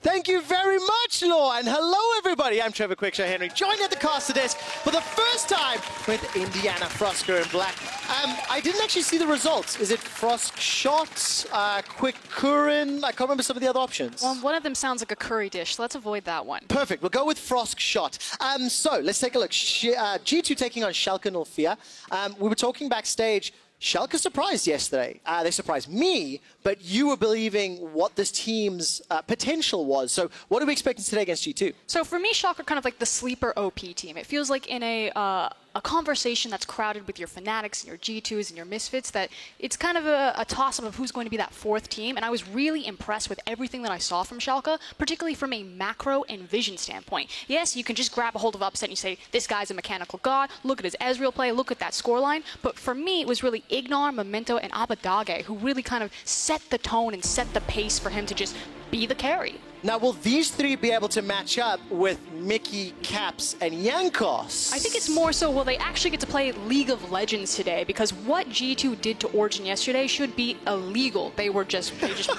Thank you very much, Laure, and hello everybody. I'm Trevor Quickshot Henry, joined at the caster desk for the first time with Indiana Froskurinn Black. I didn't actually see the results. Is it Froskurinn, Quickshot? I can't remember some of the other options. Well, one of them sounds like a curry dish, so let's avoid that one. Perfect. We'll go with Froskurinn. So let's take a look. G2 taking on Schalke 04. We were talking backstage. Schalke surprised yesterday. They surprised me, but you were believing what this team's potential was. So what are we expecting today against G2? So for me, Schalke are kind of like the sleeper OP team. It feels like in a conversation that's crowded with your Fanatics and your G2s and your Misfits, that it's kind of a toss-up of who's going to be that fourth team. And I was really impressed with everything that I saw from Schalke, particularly from a macro and vision standpoint. Yes, you can just grab a hold of Upset and you say, this guy's a mechanical god, look at his Ezreal play, look at that scoreline. But for me, it was really IgNar, Memento, and Abbedagge who really kind of set the tone and set the pace for him to just be the carry. Now, will these three be able to match up with Mikyx and Jankos? I think it's more so, will they actually get to play League of Legends today? Because what G2 did to Origin yesterday should be illegal. They just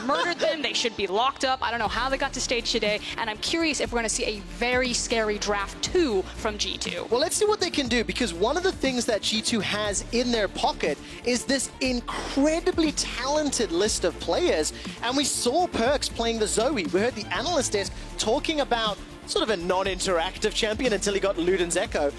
murdered them. They should be locked up. I don't know how they got to stage today. And I'm curious if we're going to see a very scary draft 2 from G2. Well, let's see what they can do, because one of the things that G2 has in their pocket is this incredibly talented list of players. And we saw Perkz playing the Zoe. We heard the Analyst desk talking about sort of a non-interactive champion until he got Luden's Echo.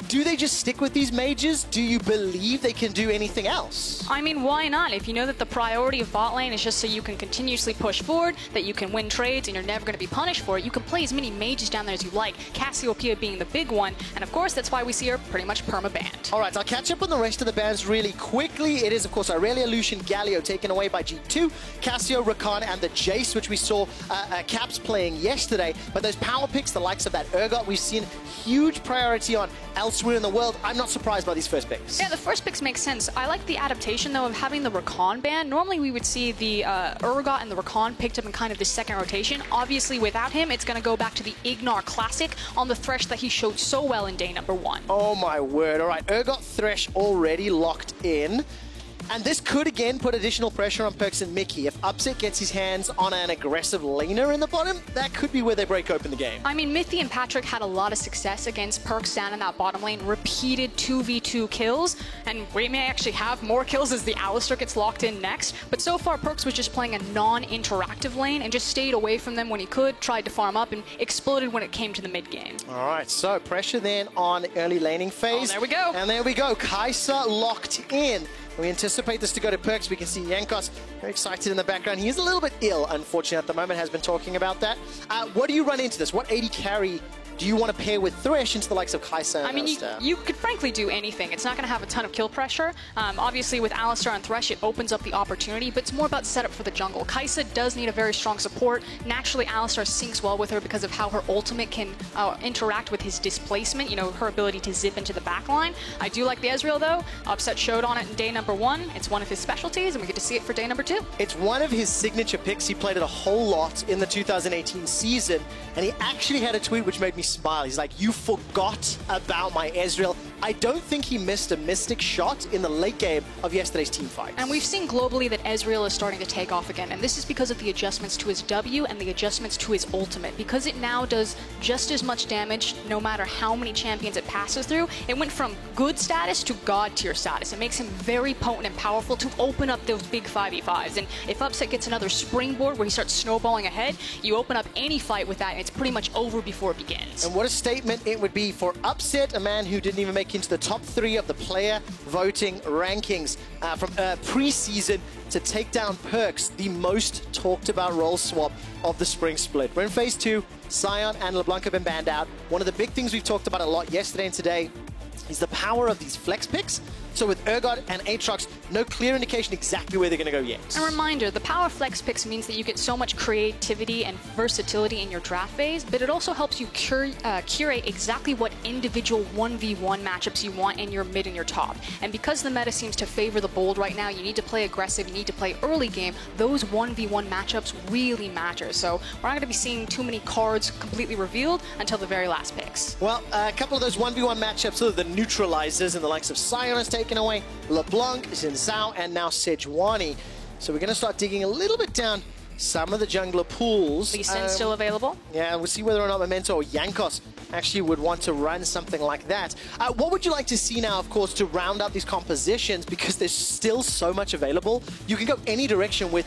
Do they just stick with these mages? Do you believe they can do anything else? I mean, why not? If you know that the priority of bot lane is just so you can continuously push forward, that you can win trades and you're never going to be punished for it, you can play as many mages down there as you like, Cassiopeia being the big one, and of course that's why we see her pretty much perma-banned. Alright, I'll catch up on the rest of the bans really quickly. It is, of course, Aurelia, Lucian, Galio taken away by G2, Cassio, Rakan, and the Jace, which we saw Caps playing yesterday. But those power picks, the likes of that Urgot, we've seen huge priority on elsewhere in the world. I'm not surprised by these first picks. Yeah, the first picks make sense. I like the adaptation, though, of having the Rakan ban. Normally, we would see the Urgot and the Rakan picked up in kind of the second rotation. Obviously, without him, it's going to go back to the IgNar Classic on the Thresh that he showed so well in day number 1. Oh, my word. All right, Urgot Thresh already locked in. And this could, again, put additional pressure on Perkz and Mikyx. If Upset gets his hands on an aggressive laner in the bottom, that could be where they break open the game. I mean, Mithy and Patrick had a lot of success against Perkz down in that bottom lane, repeated 2v2 kills, and we may actually have more kills as the Alistar gets locked in next. But so far, Perkz was just playing a non-interactive lane and just stayed away from them when he could, tried to farm up, and exploded when it came to the mid-game. All right, so pressure then on early laning phase. Oh, there we go. And there we go, Kai'Sa locked in. We anticipate this to go to Perkz. We can see Jankos very excited in the background. He is a little bit ill, unfortunately, at the moment, has been talking about that. What do you run into this? What AD carry do you want to pair with Thresh into the likes of Kai'Sa and Alistar? I mean, you could frankly do anything. It's not going to have a ton of kill pressure. Obviously, with Alistar and Thresh, it opens up the opportunity, but it's more about setup for the jungle. Kai'Sa does need a very strong support. Naturally, Alistar syncs well with her because of how her ultimate can interact with his displacement, you know, her ability to zip into the backline. I do like the Ezreal, though. Upset showed on it in day number 1. It's one of his specialties, and we get to see it for day number 2. It's one of his signature picks. He played it a whole lot in the 2018 season, and he actually had a tweet which made me smile. He's like, you forgot about my Ezreal. I don't think he missed a Mystic shot in the late game of yesterday's team fight. And we've seen globally that Ezreal is starting to take off again, and this is because of the adjustments to his W and the adjustments to his ultimate. Because it now does just as much damage no matter how many champions it passes through, it went from good status to god tier status. It makes him very potent and powerful to open up those big 5v5s. And if Upset gets another springboard where he starts snowballing ahead, you open up any fight with that, and it's pretty much over before it begins. And what a statement it would be for Upset, a man who didn't even make into the top 3 of the player voting rankings from preseason, to take down Perkz, the most talked about role swap of the Spring Split. We're in phase 2. Sion and LeBlanc have been banned out. One of the big things we've talked about a lot yesterday and today is the power of these flex picks. So with Urgot and Aatrox, no clear indication exactly where they're going to go yet. A reminder, the power flex picks means that you get so much creativity and versatility in your draft phase, but it also helps you curate exactly what individual 1v1 matchups you want in your mid and your top. And because the meta seems to favor the bold right now, you need to play aggressive, you need to play early game, those 1v1 matchups really matter. So we're not going to be seeing too many cards completely revealed until the very last picks. Well, a couple of those 1v1 matchups, so the neutralizers and the likes of Sion is taken away, LeBlanc, Xin Zhao, and now Sejuani. So we're going to start digging a little bit down some of the jungler pools. Lee Sin's still available. Yeah, we'll see whether or not Memento or Jankos actually would want to run something like that. What would you like to see now, of course, to round out these compositions, because there's still so much available? You can go any direction with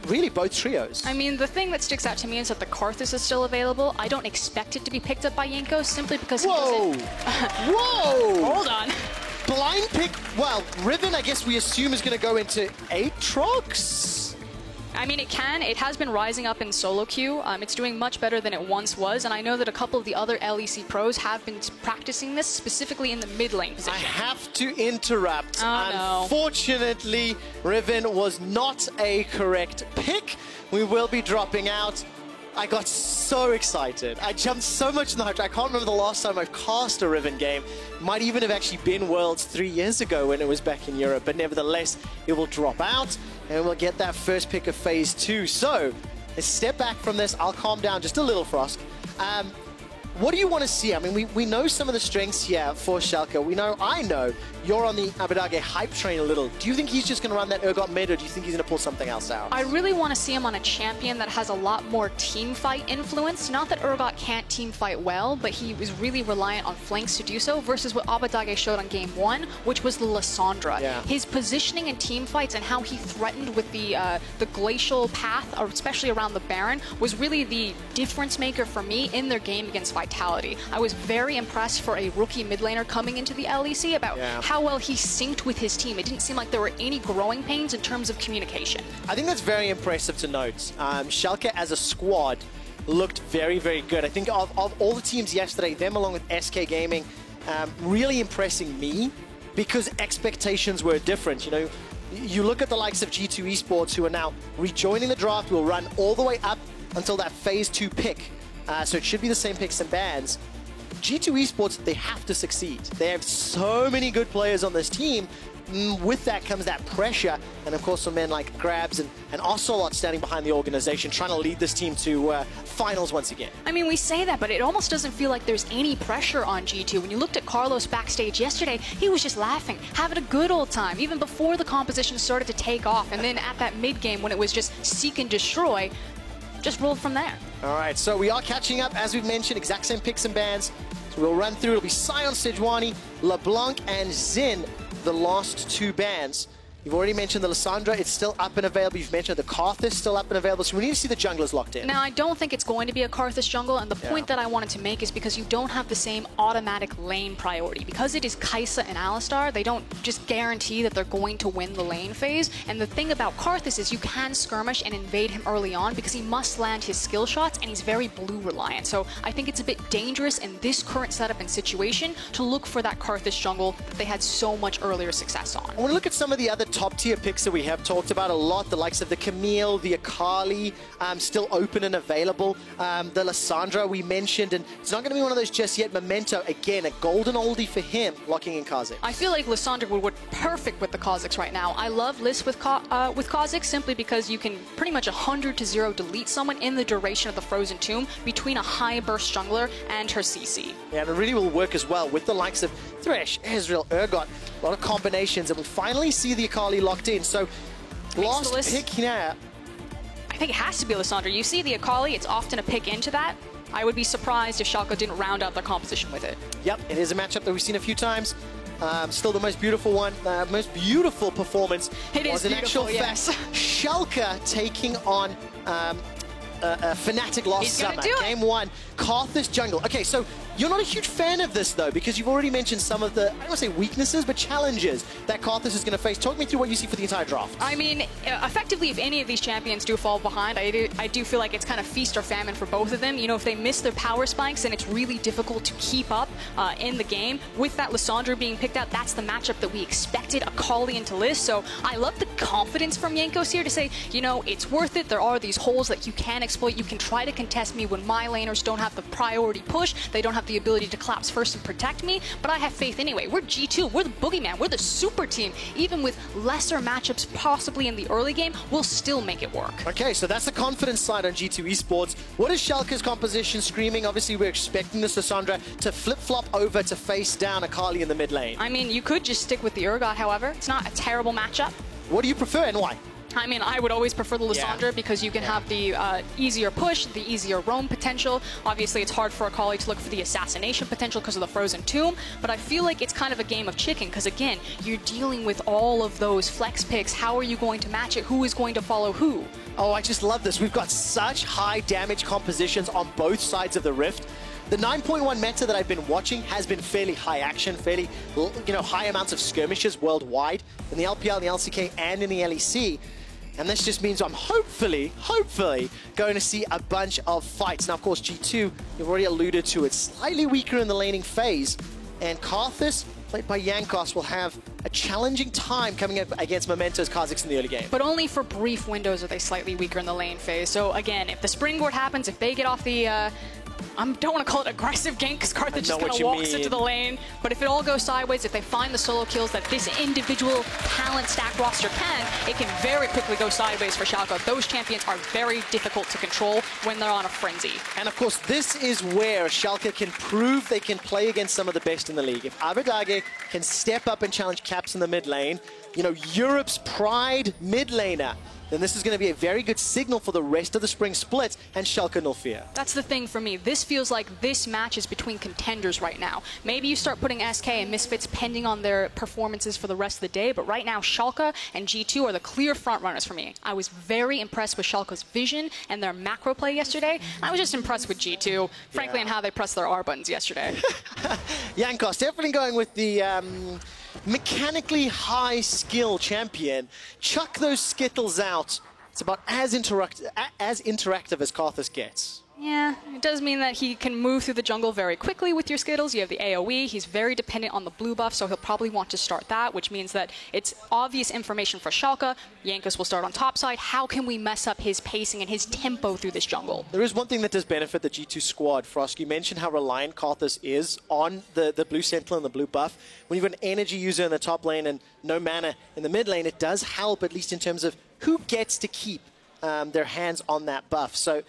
really both trios. I mean, the thing that sticks out to me is that the Karthus is still available. I don't expect it to be picked up by Jankos simply because he doesn't... Whoa! Hold on. Blind pick, well, Riven, I guess we assume is going to go into Aatrox? I mean, it can. It has been rising up in solo queue. It's doing much better than it once was, and I know that a couple of the other LEC pros have been practicing this, specifically in the mid lane position. I have to interrupt. Oh, Unfortunately, Riven was not a correct pick. We will be dropping out. I got so excited. I jumped so much in the hype. I can't remember the last time I've cast a Riven game. Might even have actually been Worlds 3 years ago when it was back in Europe, but nevertheless, it will drop out and we'll get that first pick of Phase 2. So, let's step back from this. I'll calm down just a little, Frosk. What do you want to see? I mean, we know some of the strengths here for Schalke. I know you're on the Abbedagge hype train a little. Do you think he's just going to run that Urgot mid, or do you think he's going to pull something else out? I really want to see him on a champion that has a lot more team fight influence. Not that Urgot can't team fight well, but he was really reliant on flanks to do so, versus what Abbedagge showed on Game 1, which was the Lissandra. Yeah. His positioning in team fights and how he threatened with the glacial path, or especially around the Baron, was really the difference maker for me in their game against Vitality. I was very impressed for a rookie mid laner coming into the LEC about how well he synced with his team. It didn't seem like there were any growing pains in terms of communication. I think that's very impressive to note. Schalke as a squad looked very, very good. I think of all the teams yesterday, them along with SK Gaming, really impressing me because expectations were different. You know, you look at the likes of G2 Esports, who are now rejoining the draft, will run all the way up until that Phase 2 pick. So it should be the same picks and bans. G2 Esports, they have to succeed. They have so many good players on this team. With that comes that pressure, and of course some men like Grabs and Ocelote standing behind the organization, trying to lead this team to finals once again. I mean, we say that, but it almost doesn't feel like there's any pressure on G2. When you looked at Carlos backstage yesterday, he was just laughing, having a good old time, even before the composition started to take off. And then at that mid-game, when it was just seek and destroy, just rolled from there. All right, so we are catching up, as we've mentioned, exact same picks and bans. So we'll run through. It'll be Sion, Sejuani, LeBlanc, and Xin, the last two bans. You've already mentioned the Lissandra, it's still up and available. You've mentioned the Karthus still up and available, so we need to see the junglers locked in. Now, I don't think it's going to be a Karthus jungle, and the point that I wanted to make is because you don't have the same automatic lane priority. Because it is Kai'Sa and Alistar, they don't just guarantee that they're going to win the lane phase. And the thing about Karthus is you can skirmish and invade him early on because he must land his skill shots, and he's very blue reliant. So I think it's a bit dangerous in this current setup and situation to look for that Karthus jungle that they had so much earlier success on. I want to look at some of the other top tier picks that we have talked about a lot, the likes of the Camille, the Akali, still open and available, the Lissandra we mentioned, and it's not going to be one of those just yet. Memento, again, a golden oldie for him, locking in Kha'Zix. I feel like Lissandra would work perfect with the Kha'Zix right now. I love Liss with Kha'Zix simply because you can pretty much 100-0 delete someone in the duration of the Frozen Tomb between a high burst jungler and her CC. Yeah, and it really will work as well with the likes of Thresh, Ezreal, Urgot, a lot of combinations, and we'll finally see the Akali locked in. So, last pick here. I think it has to be Lissandra. You see the Akali, it's often a pick into that. I would be surprised if Schalke didn't round out their composition with it. Yep, it is a matchup that we've seen a few times. Still the most beautiful one, most beautiful performance. It is was in beautiful, actual yes. fact Schalke taking on Fnatic last summer. Game 1, Karthus jungle. Okay, so you're not a huge fan of this, though, because you've already mentioned some of the, I don't want to say weaknesses, but challenges that Karthus is going to face. Talk me through what you see for the entire draft. I mean, effectively, if any of these champions do fall behind, I do feel like it's kind of feast or famine for both of them. You know, if they miss their power spikes, then it's really difficult to keep up in the game. With that Lissandra being picked out, that's the matchup that we expected Akali into Liss. So I love the confidence from Jankos here to say, you know, it's worth it. There are these holes that you can exploit. You can try to contest me when my laners don't have the priority push. They don't have the ability to collapse first and protect me, but I have faith anyway. We're G2, we're the boogeyman, we're the super team. Even with lesser matchups possibly in the early game, we'll still make it work. Okay, so that's the confidence side on G2 Esports. What is Schalke's composition screaming? Obviously, we're expecting this Lissandra to flip-flop over to face down Akali in the mid lane. I mean, you could just stick with the Urgot, however. It's not a terrible matchup. What do you prefer and why? I mean, I would always prefer the Lissandra because you can have the easier push, the easier roam potential. Obviously, it's hard for Akali to look for the assassination potential because of the Frozen Tomb, but I feel like it's kind of a game of chicken because, again, you're dealing with all of those flex picks. How are you going to match it? Who is going to follow who? Oh, I just love this. We've got such high damage compositions on both sides of the Rift. The 9.1 meta that I've been watching has been fairly high action, fairly, high amounts of skirmishes worldwide in the LPL, in the LCK, and in the LEC. And this just means I'm hopefully going to see a bunch of fights. Now, of course, G2, you've already alluded to it, slightly weaker in the laning phase. And Karthus, played by Jankos, will have a challenging time coming up against Memento's Kha'Zix in the early game. But only for brief windows are they slightly weaker in the lane phase. So again, if the springboard happens, if they get off the... I don't want to call it aggressive gank because Karthus just kind of walks into the lane. But if it all goes sideways, if they find the solo kills that this individual talent stack roster can, it can very quickly go sideways for Schalke. Those champions are very difficult to control when they're on a frenzy. And of course, this is where Schalke can prove they can play against some of the best in the league. If Abbedagge can step up and challenge Caps in the mid lane, Europe's pride mid laner, then this is going to be a very good signal for the rest of the Spring Split and Schalke no fear. That's the thing for me. This feels like this match is between contenders right now. Maybe you start putting SK and Misfits pending on their performances for the rest of the day, but right now Schalke and G2 are the clear front runners for me. I was very impressed with Schalke's vision and their macro play yesterday. I was just impressed with G2, frankly, and how they pressed their R buttons yesterday. Jankos definitely going with the mechanically high skill champion. Chuck those Skittles out. It's about as interactive as Karthus gets. Yeah, it does mean that he can move through the jungle very quickly with your Skittles. You have the AoE. He's very dependent on the blue buff, so he'll probably want to start that, which means that it's obvious information for Schalke. Jankos will start on top side. How can we mess up his pacing and his tempo through this jungle? There is one thing that does benefit the G2 squad. Frosk, you mentioned how reliant Karthus is on the blue Sentinel and the blue buff. When you've got an energy user in the top lane and no mana in the mid lane, it does help, at least in terms of who gets to keep their hands on that buff. So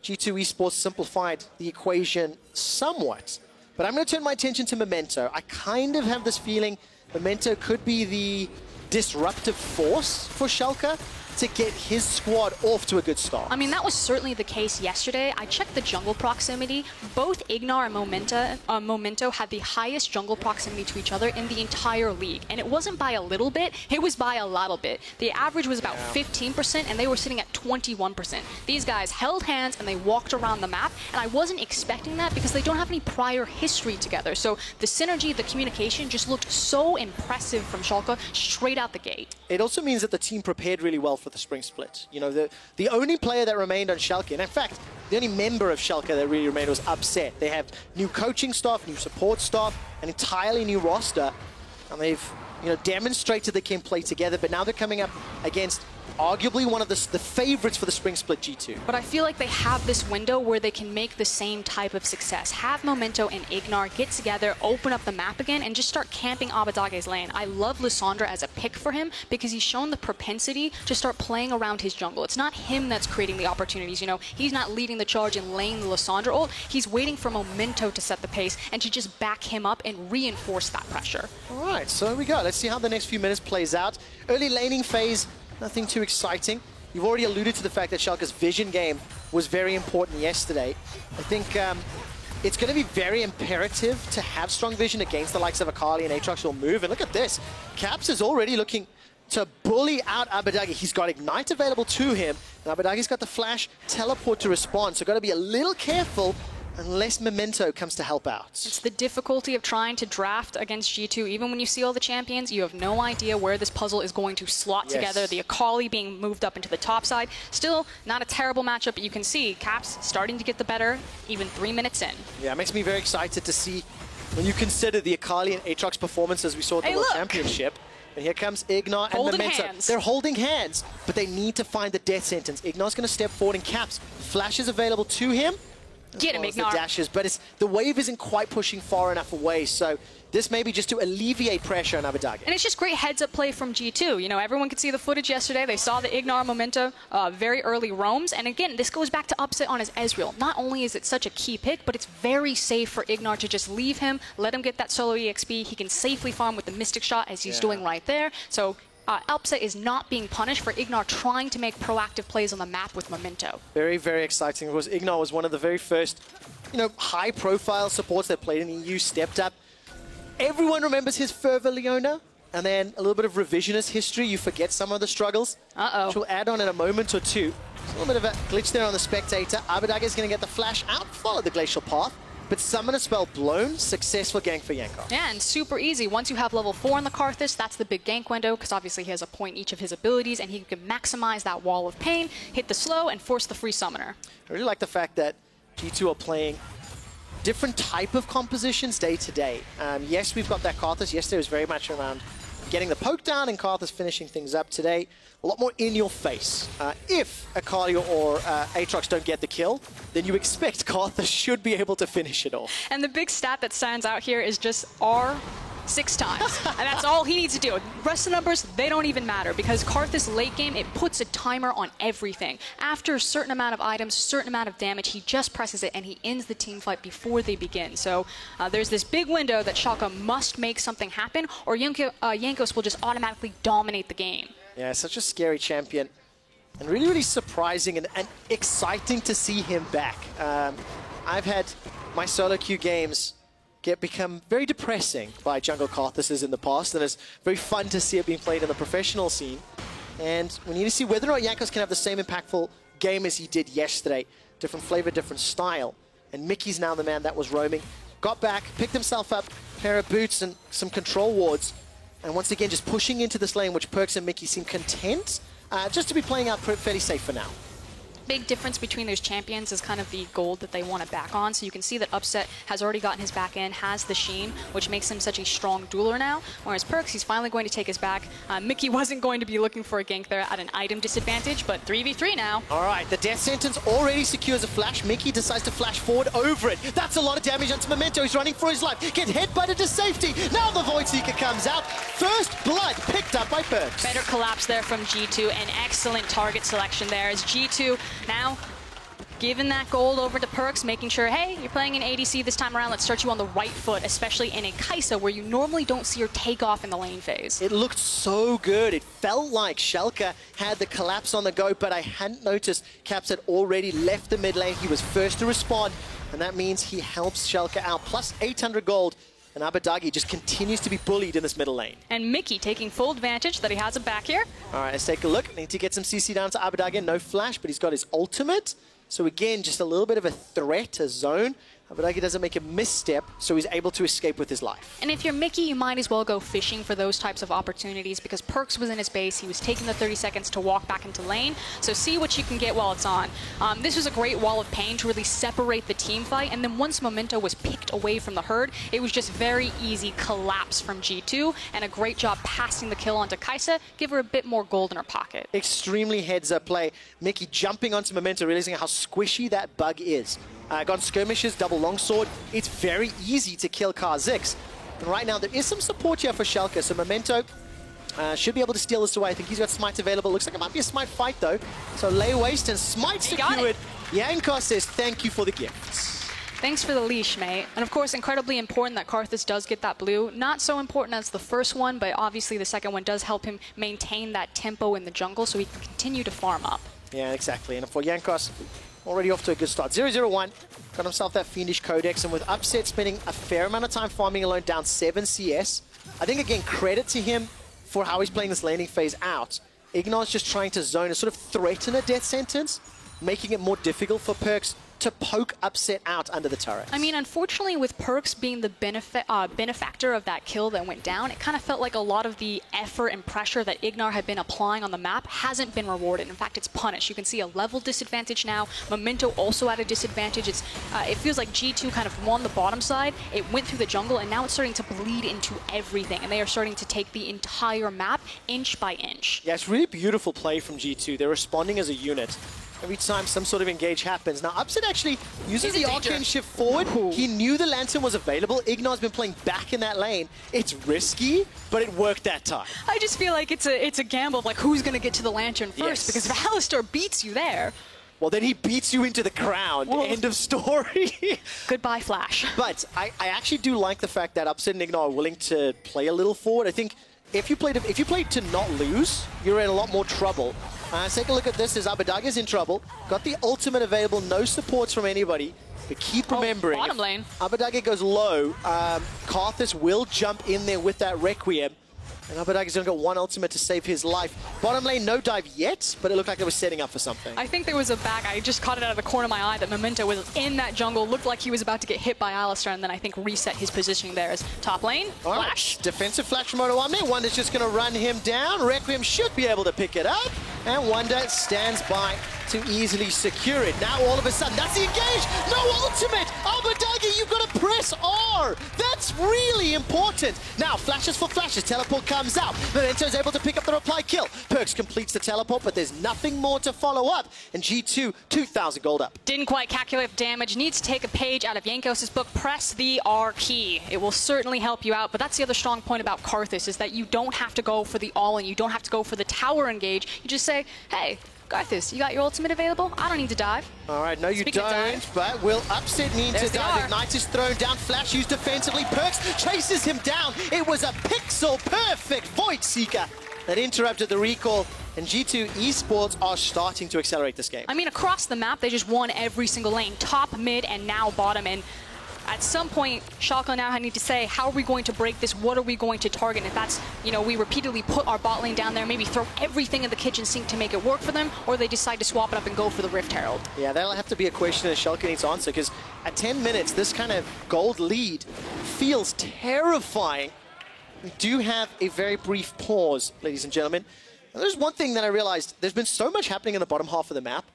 G2 Esports simplified the equation somewhat. But I'm going to turn my attention to Memento. I kind of have this feeling Memento could be the disruptive force for Schalke to get his squad off to a good start. I mean, that was certainly the case yesterday. I checked the jungle proximity. Both IgNar and Memento had the highest jungle proximity to each other in the entire league. And it wasn't by a little bit, it was by a lot bit. The average was about 15%, and they were sitting at 21%. These guys held hands, and they walked around the map, and I wasn't expecting that because they don't have any prior history together. So the synergy, the communication just looked so impressive from Schalke straight out the gate. It also means that the team prepared really well for the Spring Split. The only player that remained on Schalke, and in fact, the only member of Schalke that really remained was Upset. They have new coaching staff, new support staff, an entirely new roster, and they've demonstrated they can play together, but now they're coming up against arguably one of the favorites for the Spring Split G2. But I feel like they have this window where they can make the same type of success. Have Memento and IgNar get together, open up the map again, and just start camping Abbedagge's lane. I love Lissandra as a pick for him because he's shown the propensity to start playing around his jungle. It's not him that's creating the opportunities, He's not leading the charge and laying the Lissandra ult. He's waiting for Memento to set the pace and to just back him up and reinforce that pressure. All right, so here we go. Let's see how the next few minutes plays out. Early laning phase, nothing too exciting. You've already alluded to the fact that Schalke's vision game was very important yesterday. I think it's going to be very imperative to have strong vision against the likes of Akali and Aatrox will move. And look at this. Caps is already looking to bully out Abbedagge. He's got Ignite available to him. And Abbedagge's got the flash teleport to respond. So got to be a little careful unless Memento comes to help out. It's the difficulty of trying to draft against G2. Even when you see all the champions, you have no idea where this puzzle is going to slot together. The Akali being moved up into the top side. Still not a terrible matchup, but you can see Caps starting to get the better even 3 minutes in. Yeah, it makes me very excited to see when you consider the Akali and Aatrox performances we saw at the World Championship. And here comes IgNar and Memento. They're holding hands, but they need to find the death sentence. IgNar's going to step forward and Caps. Flash is available to him. Get him, IgNar. The dashes, but the wave isn't quite pushing far enough away, so this may be just to alleviate pressure on Abbedagge. And it's just great heads-up play from G2. Everyone could see the footage yesterday. They saw the IgNar Memento very early roams, and again, this goes back to Upset on his Ezreal. Not only is it such a key pick, but it's very safe for IgNar to just leave him, let him get that solo EXP. He can safely farm with the Mystic Shot as he's doing right there. So Upset is not being punished for IgNar trying to make proactive plays on the map with Memento. Very, very exciting. Of course, IgNar was one of the very first, high-profile supports that played in the EU, stepped up. Everyone remembers his fervor, Leona. And then a little bit of revisionist history. You forget some of the struggles. Which we'll add on in a moment or two. There's a little bit of a glitch there on the Spectator. Abbedagge is going to get the flash out, follow the Glacial Path. But summon a spell blown, successful gank for Jankos. Yeah, and super easy. Once you have level 4 in the Karthus, that's the big gank window, because obviously he has a point each of his abilities, and he can maximize that Wall of Pain, hit the slow, and force the free summoner. I really like the fact that G2 are playing different type of compositions day to day. Yes, we've got that Karthus. Yesterday was very much around getting the poke down, and Karthus finishing things up today. A lot more in your face. If Akali or Aatrox don't get the kill, then you expect Karthus should be able to finish it off. And the big stat that stands out here is just R 6 times. And that's all he needs to do. The rest of the numbers, they don't even matter, because Karthus late game, it puts a timer on everything. After a certain amount of items, certain amount of damage, he just presses it and he ends the team fight before they begin. So there's this big window that Schalke must make something happen, or Jankos will just automatically dominate the game. Yeah, such a scary champion. And really, really surprising and exciting to see him back. I've had my solo queue games become very depressing by jungle Karthuses in the past, and it's very fun to see it being played in the professional scene. And we need to see whether or not Jankos can have the same impactful game as he did yesterday. Different flavor, different style. And Mikyx now the man that was roaming. Got back, picked himself up, pair of boots and some control wards. And once again, just pushing into this lane, which Perkz and Mikyx seem content just to be playing out fairly safe for now. Big difference between those champions is kind of the gold that they want to back on. So you can see that Upset has already gotten his back end, has the Sheen, which makes him such a strong dueler now. Whereas Perkz, he's finally going to take his back. Mickey wasn't going to be looking for a gank there at an item disadvantage, but 3v3 now. All right, the death sentence already secures a flash. Mickey decides to flash forward over it. That's a lot of damage onto Memento. He's running for his life. Gets headbutted to safety. Now the Void Seeker comes out. First blood picked up by Perkz. Better collapse there from G2. An excellent target selection there as G2 now giving that gold over to Perkz, making sure, hey, you're playing an ADC this time around, let's start you on the right foot, especially in a Kai'Sa where you normally don't see her take off in the lane phase. It looked so good. It felt like Schalke had the collapse on the go, but I hadn't noticed Caps had already left the mid lane. He was first to respond, and that means he helps Schalke out. Plus 800 gold, and Abbedagge just continues to be bullied in this middle lane. And Mickey taking full advantage that he has it back here. All right, let's take a look. Need to get some CC down to Abbedagge. No flash, but he's got his ultimate. So again, just a little bit of a threat, a zone. Abbedagge doesn't make a misstep, so he's able to escape with his life. And if you're Mickey, you might as well go fishing for those types of opportunities, because Perkz was in his base. He was taking the 30 seconds to walk back into lane. So see what you can get while it's on. This was a great wall of pain to really separate the team fight. And then once Memento was picked away from the herd, it was just very easy collapse from G2. And a great job passing the kill onto Kai'Sa. Give her a bit more gold in her pocket. Extremely heads-up play. Mickey jumping onto Memento, realizing how squishy that bug is. Got skirmishes, double longsword. It's very easy to kill Kha'Zix. And right now, there is some support here for Schalke. So Memento should be able to steal this away. I think he's got Smite available. Looks like it might be a Smite fight, though. So lay waste and Smite secured. Jankos says thank you for the gifts. Thanks for the leash, mate. And of course, incredibly important that Karthus does get that blue. Not so important as the first one, but obviously the second one does help him maintain that tempo in the jungle so he can continue to farm up. Yeah, exactly. And for Jankos, already off to a good start. 0-0-1, got himself that Fiendish Codex, and with Upset spending a fair amount of time farming alone, down 7 CS. I think, again, credit to him for how he's playing this laning phase out. IgNar's just trying to zone and sort of threaten a death sentence, making it more difficult for Perkz to poke Upset out under the turret. I mean, unfortunately, with Perkz being the benefactor of that kill that went down, it kind of felt like a lot of the effort and pressure that IgNar had been applying on the map hasn't been rewarded. In fact, it's punished. You can see a level disadvantage now. Memento also at a disadvantage. It feels like G2 kind of won the bottom side. It went through the jungle, and now it's starting to bleed into everything, and they are starting to take the entire map inch by inch. Yeah, it's really beautiful play from G2. They're responding as a unit. Every time some sort of engage happens. Now, Upset actually uses the arcane shift forward. He knew the Lantern was available. IgNar's been playing back in that lane. It's risky, but it worked that time. I just feel like it's a gamble of like who's going to get to the Lantern first, because if Alistar beats you there, well, then he beats you into the ground. Whoa. End of story. Goodbye, Flash. But I actually do like the fact that Upset and IgNar are willing to play a little forward. I think if you played to not lose, you're in a lot more trouble. Take a look at this as Abbedagge is in trouble. Got the ultimate available, no supports from anybody. But keep remembering, bottom lane. Abbedagge goes low, Karthus will jump in there with that Requiem. And Abbedagge's going to get one ultimate to save his life. Bottom lane, no dive yet, but it looked like they were setting up for something. I think there was a back. I just caught it out of the corner of my eye that Memento was in that jungle. Looked like he was about to get hit by Alistar, and then I think reset his positioning there as top lane. Flash. Right. Defensive flash from Odoamne. Wunder's just going to run him down. Requiem should be able to pick it up. And Wunder stands by to easily secure it. Now all of a sudden, that's the engage. No ultimate. Abbedagge, you've got to press R. That's really important. Now, flashes for flashes. Teleport comes out. Memento's able to pick up the reply kill. Perkz completes the teleport, but there's nothing more to follow up. And G2, 2,000 gold up. Didn't quite calculate the damage. Needs to take a page out of Jankos' book. Press the R key. It will certainly help you out, but that's the other strong point about Karthus, is that you don't have to go for the all-in. You don't have to go for the tower engage. You just say, hey, Karthus, you got your ultimate available? I don't need to dive. All right, no, you don't, but will upset need to dive. Ignite is thrown down, flash used defensively. Perkz chases him down. It was a pixel-perfect Void Seeker that interrupted the recall, and G2 Esports are starting to accelerate this game. I mean, across the map, they just won every single lane, top, mid, and now bottom, and at some point, Schalke now need to say, how are we going to break this? What are we going to target? If that's, we repeatedly put our bot lane down there, maybe throw everything in the kitchen sink to make it work for them, or they decide to swap it up and go for the Rift Herald. Yeah, that'll have to be a question that Schalke needs to answer, because at 10 minutes, this kind of gold lead feels terrifying. We do have a very brief pause, ladies and gentlemen. And there's one thing that I realized. There's been so much happening in the bottom half of the map.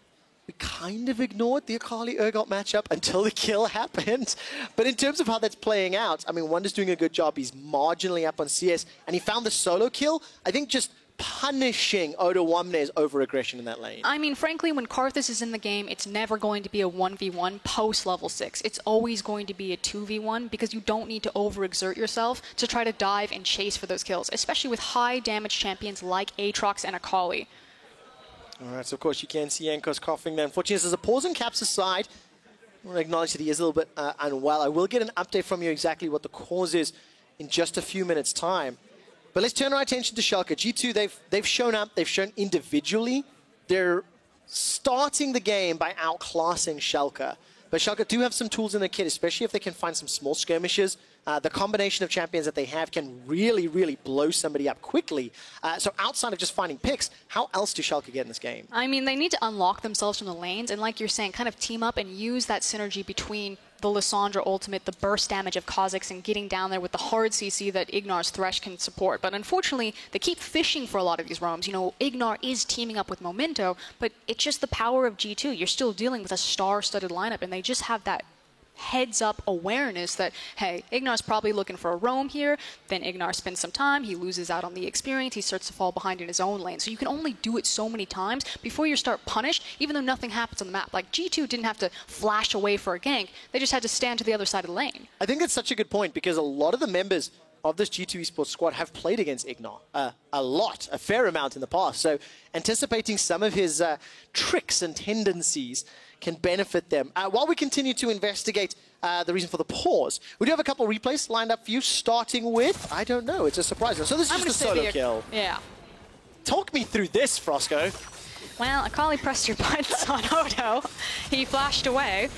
We kind of ignored the Akali Urgot matchup until the kill happened. But in terms of how that's playing out, I mean, Wunder's doing a good job. He's marginally up on CS, and he found the solo kill. I think just punishing Odoamne's over-aggression in that lane. I mean, frankly, when Karthus is in the game, it's never going to be a 1v1 post-level 6. It's always going to be a 2v1 because you don't need to overexert yourself to try to dive and chase for those kills, especially with high-damage champions like Aatrox and Akali. All right, so of course you can see Jankos coughing there. Unfortunately, there's a pause on Cap's side. I want to acknowledge that he is a little bit unwell. I will get an update from you exactly what the cause is in just a few minutes' time. But let's turn our attention to Schalke. G2, they've shown up. They've shown individually. They're starting the game by outclassing Schalke. But Schalke do have some tools in their kit, especially if they can find some small skirmishes. The combination of champions that they have can really, really blow somebody up quickly. So outside of just finding picks, how else do Schalke get in this game? I mean, they need to unlock themselves from the lanes and, like you're saying, kind of team up and use that synergy between the Lissandra ultimate, the burst damage of Kha'Zix, and getting down there with the hard CC that IgNar's Thresh can support. But unfortunately, they keep fishing for a lot of these roams. IgNar is teaming up with Memento, but it's just the power of G2. You're still dealing with a star-studded lineup, and they just have that heads-up awareness that, hey, IgNar's probably looking for a roam here, then IgNar spends some time, he loses out on the experience, he starts to fall behind in his own lane. So you can only do it so many times before you start punished, even though nothing happens on the map. Like, G2 didn't have to flash away for a gank, they just had to stand to the other side of the lane. I think that's such a good point, because a lot of the members of this G2 Esports squad have played against IgNar a fair amount in the past. So anticipating some of his tricks and tendencies can benefit them. While we continue to investigate the reason for the pause, we do have a couple replays lined up for you, starting with, I don't know, it's a surprise. So this is just a solo kill. Yeah. Talk me through this, Frosco. Well, Akali pressed your buttons on Odo. He flashed away.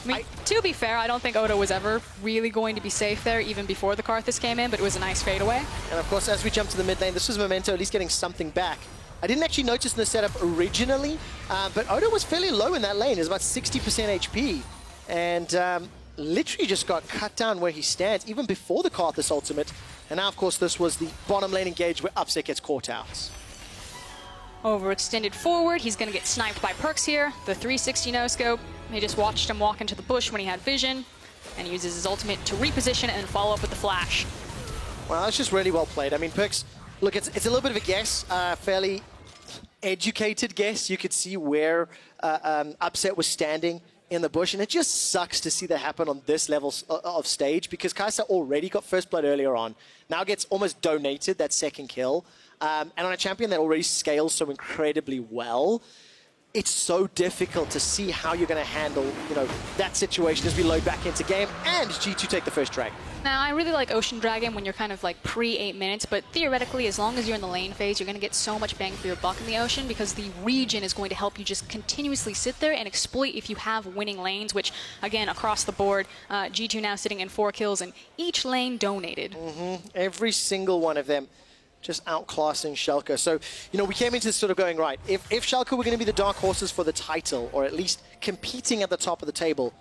I mean, to be fair, I don't think Odo was ever really going to be safe there, even before the Karthus came in, but it was a nice fadeaway. And of course, as we jump to the mid lane, this was Memento at least getting something back. I didn't actually notice in the setup originally, but Odo was fairly low in that lane. It was about 60% HP, and literally just got cut down where he stands, even before the Karthus ultimate. And now, of course, this was the bottom lane engage where Upset gets caught out. Overextended forward, he's going to get sniped by Perkz here. The 360 no-scope. He just watched him walk into the bush when he had vision, and he uses his ultimate to reposition and follow up with the flash. Well, that's just really well played. I mean, Perkz, look, it's a little bit of a guess, fairly educated guess. You could see where Upset was standing in the bush, and it just sucks to see that happen on this level of stage, because Kai'Sa already got first blood earlier on, now gets almost donated that second kill, and on a champion that already scales so incredibly well, it's so difficult to see how you're going to handle, that situation as we load back into game, and G2 take the first drag. Now, I really like Ocean Dragon when you're kind of like pre-8 minutes, but theoretically, as long as you're in the lane phase, you're going to get so much bang for your buck in the Ocean because the region is going to help you just continuously sit there and exploit if you have winning lanes, which, again, across the board, G2 now sitting in 4 kills and each lane donated. Every single one of them just outclassing Schalke. So, you know, we came into this sort of going, right, if Schalke were going to be the dark horses for the title, or at least competing at the top of the table,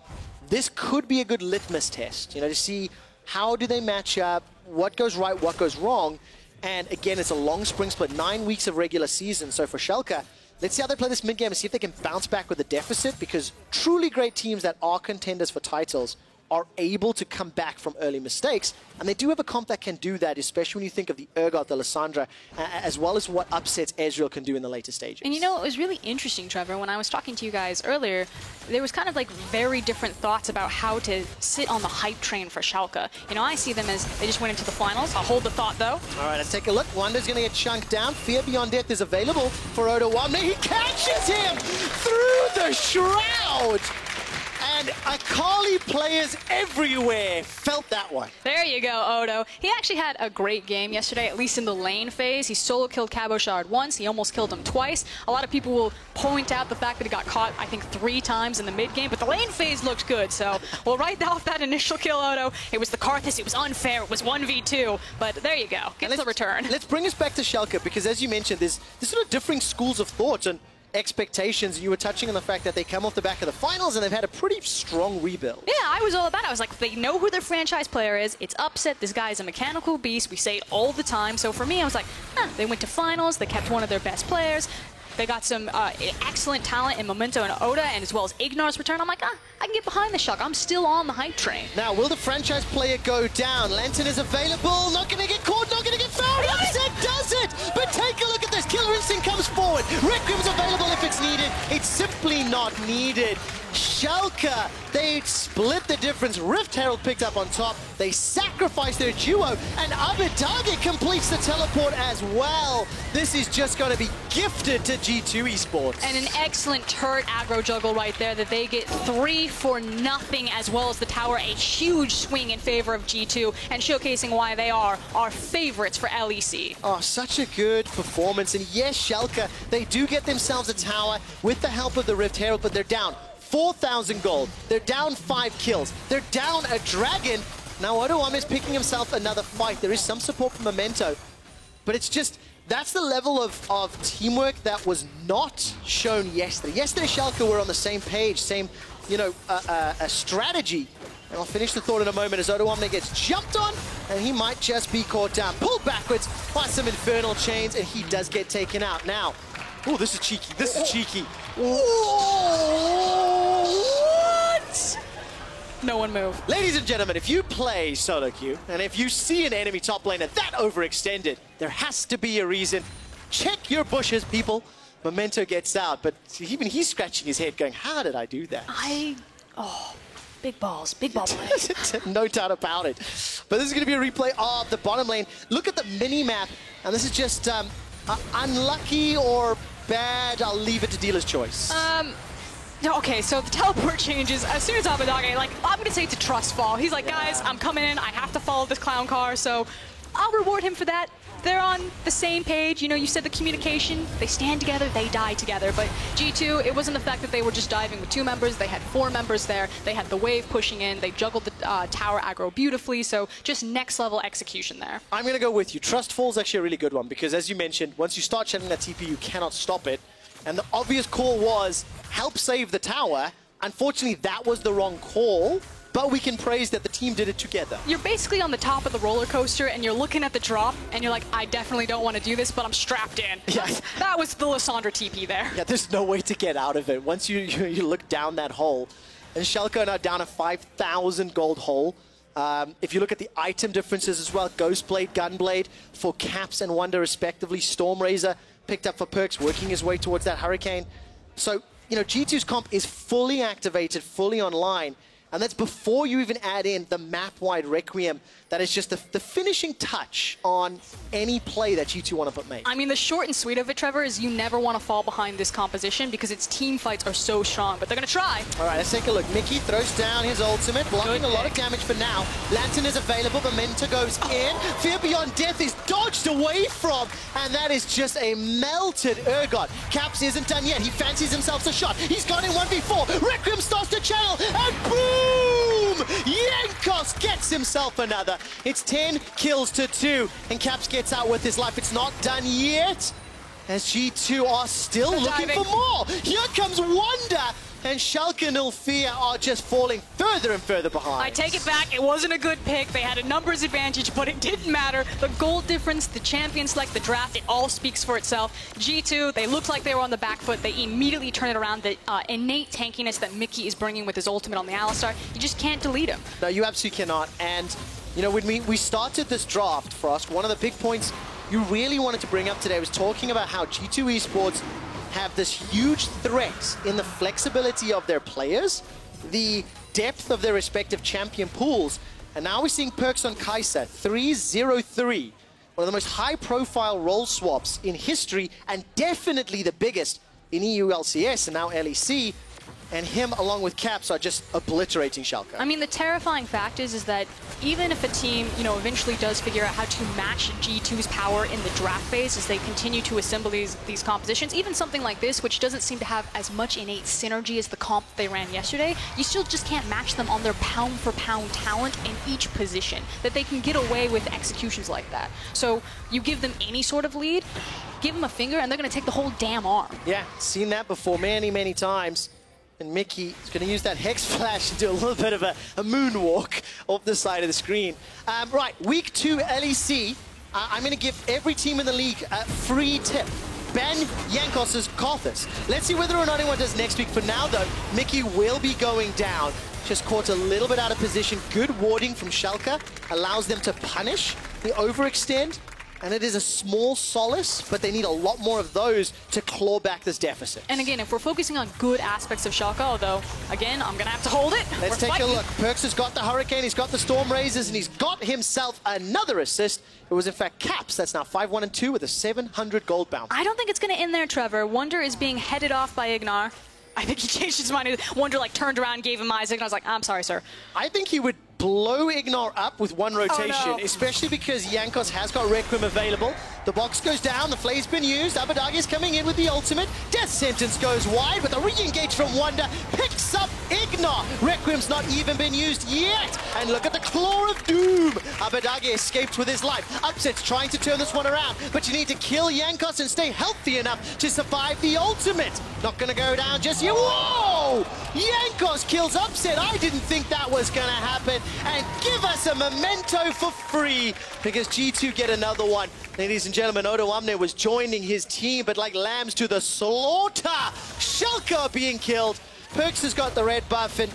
this could be a good litmus test, you know, to see how do they match up, what goes right, what goes wrong. And again, it's a long spring split, 9 weeks of regular season. So for Schalke, let's see how they play this mid-game and see if they can bounce back with a deficit, because truly great teams that are contenders for titles are able to come back from early mistakes. And they do have a comp that can do that, especially when you think of the Urgot, the Lissandra, as well as what upsets Ezreal can do in the later stages. And you know, it was really interesting, Trevor, when I was talking to you guys earlier, there was kind of like very different thoughts about how to sit on the hype train for Schalke. You know, I see them as they just went into the finals. I'll hold the thought, though. All right, let's take a look. Wunder's going to get chunked down. Fear Beyond Death is available for Odoamne. He catches him through the shroud. And Akali players everywhere felt that one. There you go, Odo. He actually had a great game yesterday, at least in the lane phase. He solo killed Cabochard once. He almost killed him twice. A lot of people will point out the fact that he got caught, I think, 3 times in the mid game, but the lane phase looked good. So we'll write off that initial kill, Odo. It was the Karthus. It was unfair. It was 1v2. But there you go. Get the return. Let's bring us back to Schalke, because as you mentioned, there's sort of differing schools of thought and expectations. You were touching on the fact that they come off the back of the finals and they've had a pretty strong rebuild. Yeah, I was all about it. I was like, they know who their franchise player is. It's upset. This guy's a mechanical beast. We say it all the time. So for me, I was like, they went to finals. They kept one of their best players. They got some excellent talent in Memento and Oda, and as well as IgNar's return. I'm like, I can get behind the Schalke. I'm still on the hype train. Now, will the franchise player go down? Lantern is available. Not going to get caught. Not going to get found. Upset does it. But take a look at this. Killer Instinct comes forward. Requiem's available if it's needed. It's simply not needed. Schalke, they split the difference. Rift Herald picked up on top. They sacrificed their duo, and Abbedagge completes the teleport as well. This is just going to be gifted to G2 Esports. And an excellent turret aggro juggle right there that they get 3 for nothing, as well as the tower. A huge swing in favor of G2 and showcasing why they are our favorites for LEC. Oh, such a good performance. And yes, Schalke, they do get themselves a tower with the help of the Rift Herald, but they're down 4,000 gold. They're down 5 kills. They're down a dragon. Now Odoamne is picking himself another fight. There is some support from Memento, but it's just, that's the level of teamwork that was not shown yesterday. Yesterday, Schalke were on the same page, same, you know, a strategy. And I'll finish the thought in a moment as Odoamne gets jumped on, and he might just be caught down. Pulled backwards by some infernal chains, and he does get taken out. Now, oh, this is cheeky. This is cheeky. What? No one move. Ladies and gentlemen, if you play solo queue, and if you see an enemy top laner that overextended, there has to be a reason. Check your bushes, people. Memento gets out, but even he's scratching his head going, how did I do that? Big balls, big ball play. No doubt about it. But this is going to be a replay of the bottom lane. Look at the mini-map, and this is just unlucky or bad. I'll leave it to dealer's choice. Okay, so the teleport changes as soon as Abbedagge, like, I'm going to say it's a trust fall. He's like, guys, I'm coming in. I have to follow this clown car, so I'll reward him for that. They're on the same page. You know, you said the communication. They stand together, they die together. But G2, it wasn't the fact that they were just diving with 2 members. They had 4 members there. They had the wave pushing in. They juggled the tower aggro beautifully. So just next level execution there. I'm going to go with you. Trust fall is actually a really good one because, as you mentioned, once you start shedding that TP, you cannot stop it. And the obvious call was help save the tower. Unfortunately, that was the wrong call. But we can praise that the team did it together. You're basically on the top of the roller coaster and you're looking at the drop and you're like, I definitely don't want to do this, but I'm strapped in. Yeah. That was the Lissandra TP there. Yeah, there's no way to get out of it. Once you look down that hole, and Schalke are now down a 5,000 gold hole. If you look at the item differences as well, Ghostblade, Gunblade for Caps and Wunder respectively. Stormrazor picked up for Perkz, working his way towards that Hurricane. So, you know, G2's comp is fully activated, fully online. And that's before you even add in the map-wide Requiem that is just the finishing touch on any play that G2 want to put make. I mean, the short and sweet of it, Trevor, is you never want to fall behind this composition because its team fights are so strong, but they're going to try. All right, let's take a look. Mikyx throws down his ultimate, blocking a lot of damage for now. Lantern is available, Memento goes in. Fear Beyond Death is dodged away from, and that is just a melted Urgot. Caps isn't done yet. He fancies himself a shot. He's got in 1v4. Requiem starts to channel, and boom! Jankos gets himself another. It's 10 kills to 2, and Caps gets out with his life. It's not done yet, as G2 are still looking for more. Here comes Wunder, and Schalke and Ulfia are just falling further and further behind. I take it back. It wasn't a good pick. They had a numbers advantage, but it didn't matter. The gold difference, the champion select, the draft, it all speaks for itself. G2, they looked like they were on the back foot. They immediately turn it around. The innate tankiness that Mikyx is bringing with his ultimate on the Alistar, you just can't delete him. No, you absolutely cannot. And, you know, when we started this draft, Frost, one of the big points you really wanted to bring up today was talking about how G2 Esports have this huge threat in the flexibility of their players, the depth of their respective champion pools, and now we're seeing Perkz on Kai'Sa, 3-0-3, one of the most high-profile role swaps in history, and definitely the biggest in EU LCS and now LEC, and him along with Caps are just obliterating Schalke. I mean, the terrifying fact is that even if a team, you know, eventually does figure out how to match G2's power in the draft phase as they continue to assemble these compositions, even something like this, which doesn't seem to have as much innate synergy as the comp they ran yesterday, you still just can't match them on their pound-for-pound talent in each position, that they can get away with executions like that. So you give them any sort of lead, give them a finger, and they're going to take the whole damn arm. Yeah, seen that before many, many times. And Mikyx is going to use that Hex Flash and do a little bit of a moonwalk off the side of the screen. Right, week 2 LEC. I'm going to give every team in the league a free tip. Ban Jankos' Karthus. Let's see whether or not anyone does next week. For now, though, Mikyx will be going down. Just caught a little bit out of position. Good warding from Schalke. Allows them to punish the overextend. And it is a small solace, but they need a lot more of those to claw back this deficit. And again, if we're focusing on good aspects of Schalke, although, again, I'm going to have to hold it. Let's take a look. Perkz has got the Hurricane, he's got the Storm Razors, and he's got himself another assist. It was, in fact, Caps. That's now 5-1-2 with a 700 gold bounty. I don't think it's going to end there, Trevor. Wunder is being headed off by IgNar. I think he changed his mind. Wunder, like, turned around, gave him eyes, and I was like, I'm sorry, sir. I think he would blow IgNar up with one rotation, oh, no. Especially because Jankos has got Requiem available. The box goes down, the flay's been used, Abbedagge is coming in with the ultimate. Death Sentence goes wide, but the re-engage from Wunder picks up IgNar. Requiem's not even been used yet. And look at the Claw of Doom. Abbedagge escaped with his life. Upset's trying to turn this one around, but you need to kill Jankos and stay healthy enough to survive the ultimate. Not gonna go down just yet. Whoa! Jankos kills Upset. I didn't think that was gonna happen. And give us a Memento for free, because G2 get another one. Ladies and gentlemen, Odoamne was joining his team, but like lambs to the slaughter. Schalke are being killed. Perkz has got the red buff, and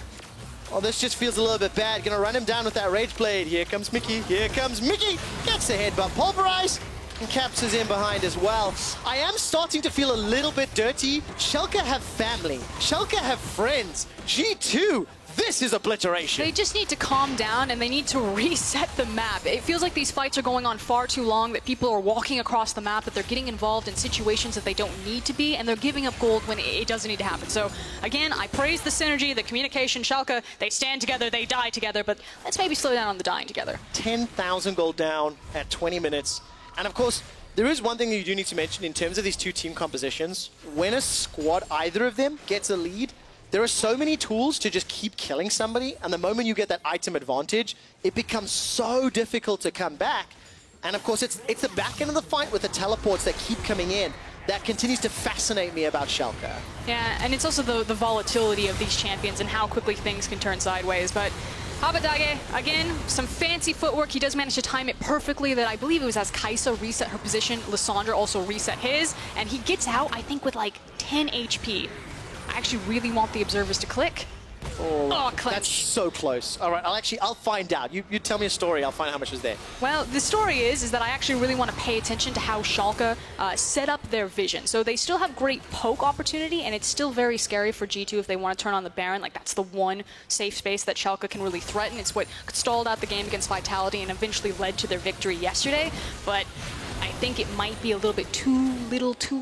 oh, this just feels a little bit bad. Gonna run him down with that Rage Blade. Here comes Mikyx. Here comes Mikyx. Gets the headbutt. Pulverize. And Caps is in behind as well. I am starting to feel a little bit dirty. Schalke have family. Schalke have friends. G2, this is obliteration. They just need to calm down, and they need to reset the map. It feels like these fights are going on far too long, that people are walking across the map, that they're getting involved in situations that they don't need to be, and they're giving up gold when it doesn't need to happen. So, again, I praise the synergy, the communication. Schalke, they stand together, they die together, but let's maybe slow down on the dying together. 10,000 gold down at 20 minutes. And of course, there is one thing that you do need to mention in terms of these two team compositions. When a squad, either of them, gets a lead, there are so many tools to just keep killing somebody, and the moment you get that item advantage, it becomes so difficult to come back. And of course, it's the back end of the fight with the teleports that keep coming in that continues to fascinate me about Schalke. Yeah, and it's also the volatility of these champions and how quickly things can turn sideways. But Abbedagge, again, some fancy footwork. He does manage to time it perfectly. That I believe it was as Kai'Sa reset her position, Lissandra also reset his, and he gets out, I think, with like 10 HP. I actually really want the observers to click. Oh, clench. That's so close. All right, I'll find out. You tell me a story, I'll find out how much was there. Well, the story is that I actually really want to pay attention to how Schalke set up their vision. So they still have great poke opportunity, and it's still very scary for G2 if they want to turn on the Baron. Like, that's the one safe space that Schalke can really threaten. It's what stalled out the game against Vitality and eventually led to their victory yesterday. But I think it might be a little bit too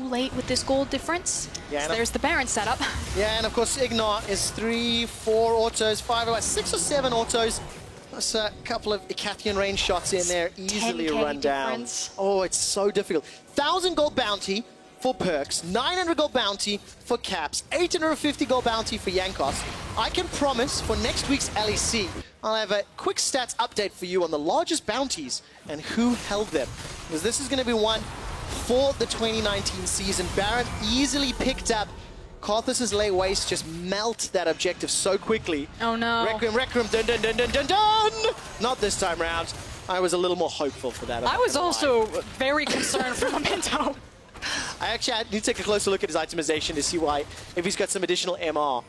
late with this gold difference. Yeah, so there's the Baron setup. Yeah, and of course IgNar is 3, 4 autos, 5, about 6 or 7 autos. Plus a couple of Icathian range shots in there, easily run down. Oh, it's so difficult. 1,000 gold bounty for Perkz, 900 gold bounty for Caps, 850 gold bounty for Jankos. I can promise for next week's LEC, I'll have a quick stats update for you on the largest bounties and who held them. Because this is going to be one for the 2019 season. Baron easily picked up. Karthus' lay waste just melt that objective so quickly. Oh no. Requiem, dun dun dun dun dun dun! Not this time round. I was a little more hopeful for that. I was also very concerned for Memento. I need to take a closer look at his itemization to see if he's got some additional MR.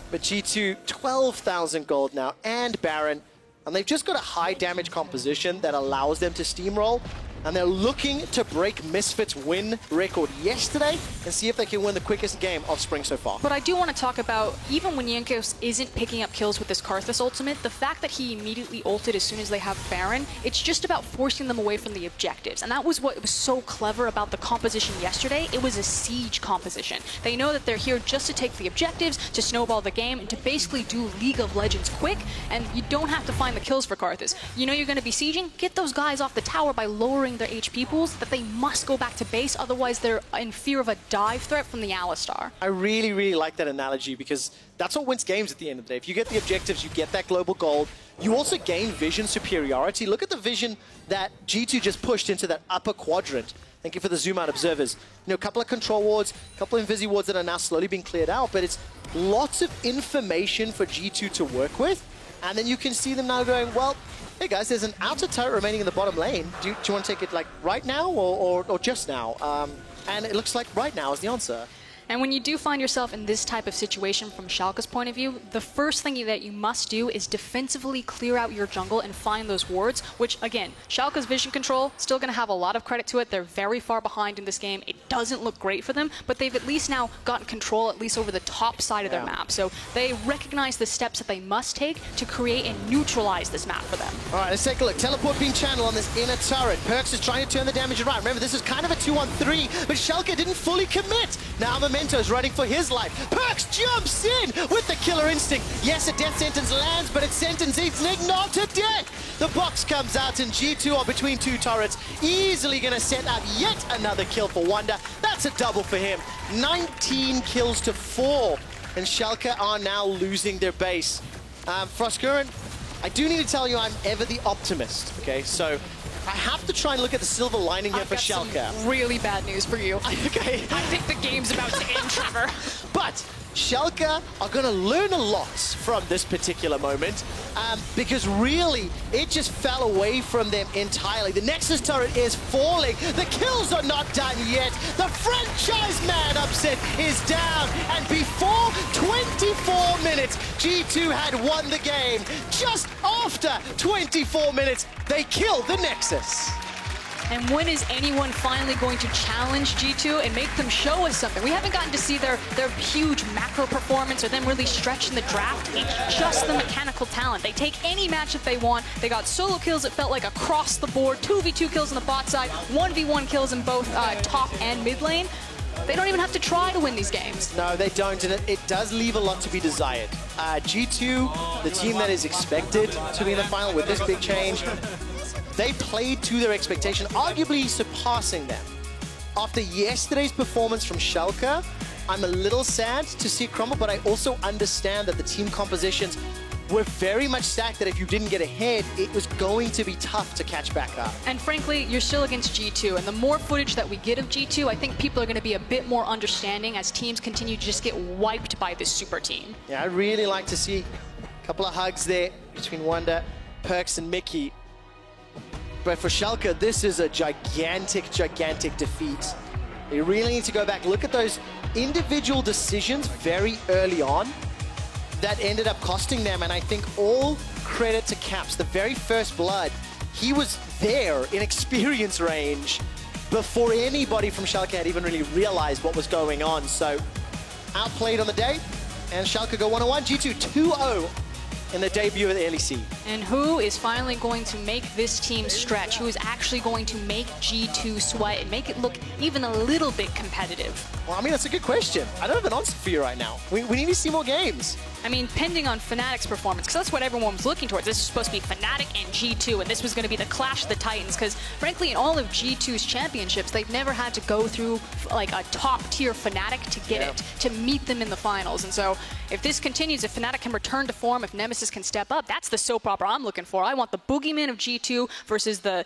But G2, 12,000 gold now, and Baron. And they've just got a high damage composition that allows them to steamroll. And they're looking to break Misfits' win record yesterday and see if they can win the quickest game of Spring so far. But I do want to talk about, even when Jankos isn't picking up kills with this Karthus ultimate, the fact that he immediately ulted as soon as they have Baron, it's just about forcing them away from the objectives. And that was what was so clever about the composition yesterday. It was a siege composition. They know that they're here just to take the objectives, to snowball the game, and to basically do League of Legends quick, and you don't have to find the kills for Karthus. You know you're going to be sieging? Get those guys off the tower by lowering their HP pools, that they must go back to base, otherwise they're in fear of a dive threat from the Alistar. I really, really like that analogy because that's what wins games at the end of the day. If you get the objectives, you get that global gold. You also gain vision superiority. Look at the vision that G2 just pushed into that upper quadrant. Thank you for the zoom out observers. You know, a couple of control wards, a couple of invisi wards that are now slowly being cleared out, but it's lots of information for G2 to work with. And then you can see them now going, well, hey guys, there's an outer turret remaining in the bottom lane. Do you want to take it like right now or just now? And it looks like right now is the answer. And when you do find yourself in this type of situation from Schalke's point of view, the first thing that you must do is defensively clear out your jungle and find those wards, which again, Schalke's vision control, still going to have a lot of credit to it. They're very far behind in this game. It doesn't look great for them, but they've at least now gotten control at least over the top side of their map. So they recognize the steps that they must take to create and neutralize this map for them. All right, let's take a look. Teleport being channeled on this inner turret. Perkz is trying to turn the damage around. Remember, this is kind of a 2-on-3, but Schalke didn't fully commit. Now Memento's running for his life. Perkz jumps in with the killer instinct. Yes, a death sentence lands, but it sentences IgNar to death. The box comes out and G2 are between two turrets. Easily going to set up yet another kill for Wunder. That's a double for him. 19 kills to 4. And Schalke are now losing their base. Froskurinn, I do need to tell you I'm ever the optimist, okay? So I have to try and look at the silver lining here for Schalke. Some really bad news for you. Okay. I think the game's about to end, Trevor. But Schalke are going to learn a lot from this particular moment because really it just fell away from them entirely. The Nexus turret is falling. The kills are not done yet. The franchise man upset is down. And before 24 minutes, G2 had won the game. Just after 24 minutes, they killed the Nexus. And when is anyone finally going to challenge G2 and make them show us something? We haven't gotten to see their huge macro performance or them really stretch in the draft. It's just the mechanical talent. They take any match if they want. They got solo kills, it felt like, across the board. 2v2 kills on the bot side, 1v1 kills in both top and mid lane. They don't even have to try to win these games. No, they don't, and it does leave a lot to be desired. G2, the team that is expected to be in the final with this big change, they played to their expectation, arguably surpassing them. After yesterday's performance from Schalke, I'm a little sad to see it crumble, but I also understand that the team compositions were very much stacked, that if you didn't get ahead, it was going to be tough to catch back up. And frankly, you're still against G2, and the more footage that we get of G2, I think people are going to be a bit more understanding as teams continue to just get wiped by this super team. Yeah, I'd really like to see a couple of hugs there between Wunder, Perkz, and Mikyx. But for Schalke, this is a gigantic, gigantic defeat. They really need to go back. Look at those individual decisions very early on that ended up costing them. And I think all credit to Caps. The very first blood, he was there in experience range before anybody from Schalke had even really realized what was going on. So outplayed on the day, and Schalke go 1-1, G2 2-0 in the debut of the LEC. And who is finally going to make this team stretch? Who is actually going to make G2 sweat and make it look even a little bit competitive? Well, I mean, that's a good question. I don't have an answer for you right now. We need to see more games. I mean, pending on Fnatic's performance, because that's what everyone was looking towards. This was supposed to be Fnatic and G2, and this was going to be the clash of the Titans, because frankly, in all of G2's championships, they've never had to go through like a top-tier Fnatic to get it, to meet them in the finals. And so if this continues, if Fnatic can return to form, if Nemesis can step up, that's the soap opera I'm looking for. I want the boogeyman of G2 versus the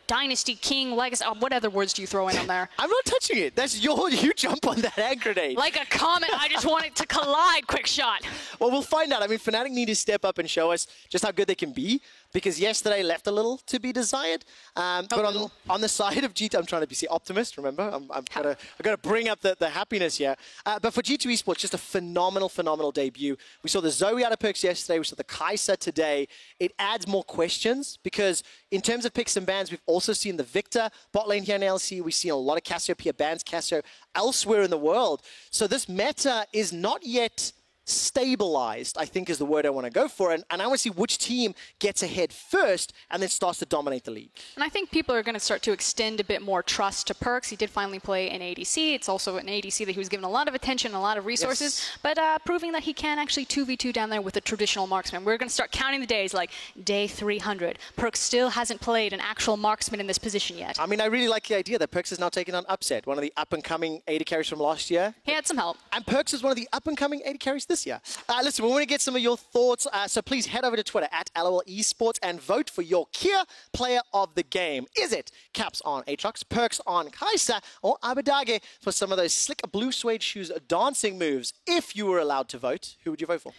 Dynasty King Legacy. What other words do you throw in on there? I'm not touching it. That's you jump on that hand grenade. Like a comet, I just want it to collide, Quickshot. Well, we'll find out. I mean, Fnatic need to step up and show us just how good they can be, because yesterday left a little to be desired. But on the side of G2, I'm trying to be optimist, remember? I've got to bring up the happiness here. But for G2 Esports, just a phenomenal debut. We saw the Zoe out of Perkz yesterday. We saw the Kai'Sa today. It adds more questions, because in terms of picks and bans, we've also seen the Victor bot lane here in LC. We've seen a lot of Cassiopeia bans, Cassio elsewhere in the world. So this meta is not yet stabilized, I think is the word I want to go for. And I want to see which team gets ahead first and then starts to dominate the league. And I think people are going to start to extend a bit more trust to Perkz. He did finally play an ADC. It's also an ADC that he was given a lot of attention, a lot of resources, but proving that he can actually 2v2 down there with a traditional marksman. We're going to start counting the days, like day 300. Perkz still hasn't played an actual marksman in this position yet. I mean, I really like the idea that Perkz is now taking on Upset, one of the up-and-coming AD carries from last year. He had some help. And Perkz is one of the up-and-coming AD carries this year. Listen, we want to get some of your thoughts, so please head over to Twitter at LOL Esports and vote for your Kia player of the game. Is it Caps on Aatrox, Perkz on Kai'Sa, or Abbedagge for some of those slick blue suede shoes dancing moves? If you were allowed to vote, who would you vote for?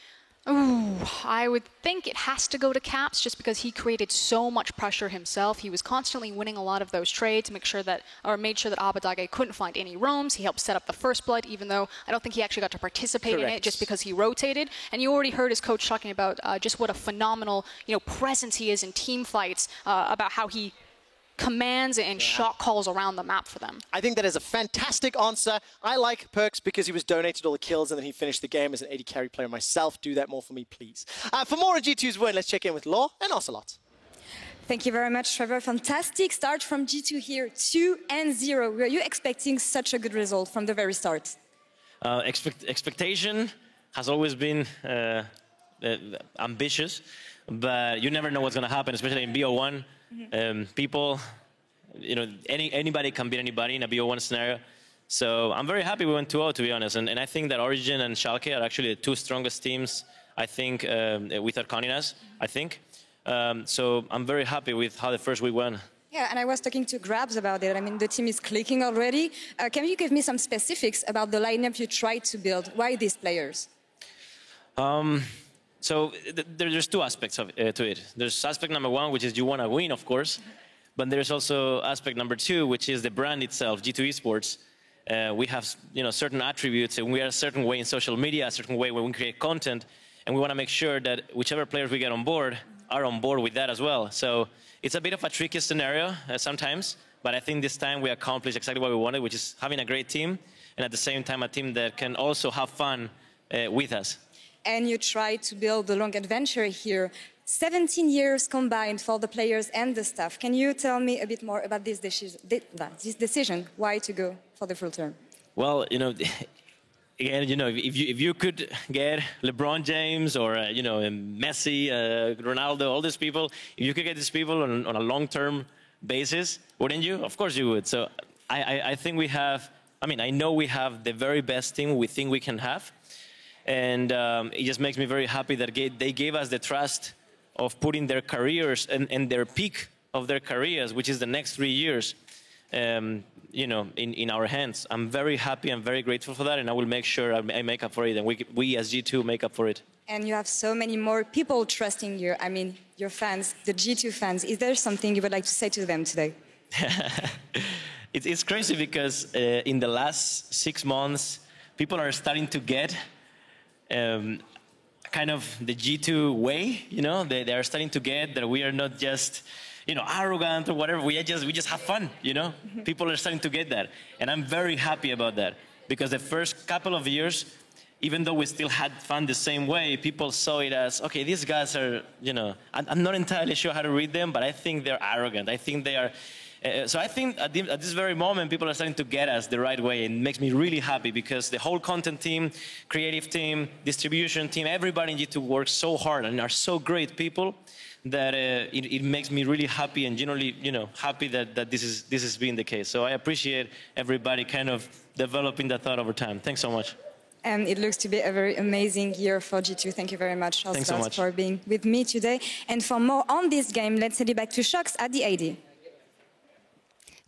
Ooh, I would think it has to go to Caps, just because he created so much pressure himself. He was constantly winning a lot of those trades, made sure that Abbedagge couldn't find any roams. He helped set up the first blood, even though I don't think he actually got to participate in it, just because he rotated. And you already heard his coach talking about just what a phenomenal presence he is in team fights, about how he commands and shot calls around the map for them. I think that is a fantastic answer. I like Perkz because he was donated all the kills and then he finished the game as an AD carry player myself. Do that more for me, please. For more on G2's win, let's check in with Laure and Ocelote. Thank you very much, Trevor. Fantastic start from G2 here, 2-0. Were you expecting such a good result from the very start? Expectation has always been ambitious, but you never know what's going to happen, especially in BO1. People, anybody can beat anybody in a BO1 scenario. So I'm very happy we went 2-0, to be honest. And I think that Origin and Schalke are actually the two strongest teams, I think, without counting us, I think. So I'm very happy with how the first week went. Yeah, and I was talking to Grabs about it. I mean, the team is clicking already. Can you give me some specifics about the lineup you tried to build? Why these players? So there's two aspects to it. There's aspect number one, which is you want to win, of course. But there's also aspect number two, which is the brand itself, G2 Esports. We have certain attributes, and we are a certain way in social media, a certain way when we create content. And we want to make sure that whichever players we get on board are on board with that as well. So it's a bit of a tricky scenario sometimes. But I think this time we accomplished exactly what we wanted, which is having a great team. And at the same time, a team that can also have fun with us. And you try to build the long adventure here. 17 years combined for the players and the staff. Can you tell me a bit more about this decision? Why to go for the full term? Well, again, if you could get LeBron James or Messi, Ronaldo, all these people, if you could get these people on a long-term basis, wouldn't you? Of course you would. So I think we have. I know we have the very best team we think we can have. And it just makes me very happy that they gave us the trust of putting their careers and their peak of their careers, which is the next 3 years, in our hands. I'm very happy and very grateful for that, and I will make sure I make up for it, and we as G2 make up for it. And you have so many more people trusting you. I mean, your fans, the G2 fans. Is there something you would like to say to them today? It's crazy because in the last 6 months, people are starting to get kind of the G2 way, you know, they are starting to get that we are not just, you know, arrogant or whatever. We just have fun, you know. People are starting to get that, and I'm very happy about that, because the first couple of years, even though we still had fun the same way, people saw it as, okay, these guys are, you know, I'm not entirely sure how to read them, but I think they're arrogant. I think they are. So I think at this very moment, people are starting to get us the right way, and it makes me really happy, because the whole content team, creative team, distribution team, everybody in G2 works so hard and are so great people that it makes me really happy, and generally, you know, happy that this is being the case. So I appreciate everybody kind of developing that thought over time. Thanks so much. And it looks to be a very amazing year for G2. Thank you very much, Thanks so much for being with me today. And for more on this game, let's send it back to Sjokz at the AD.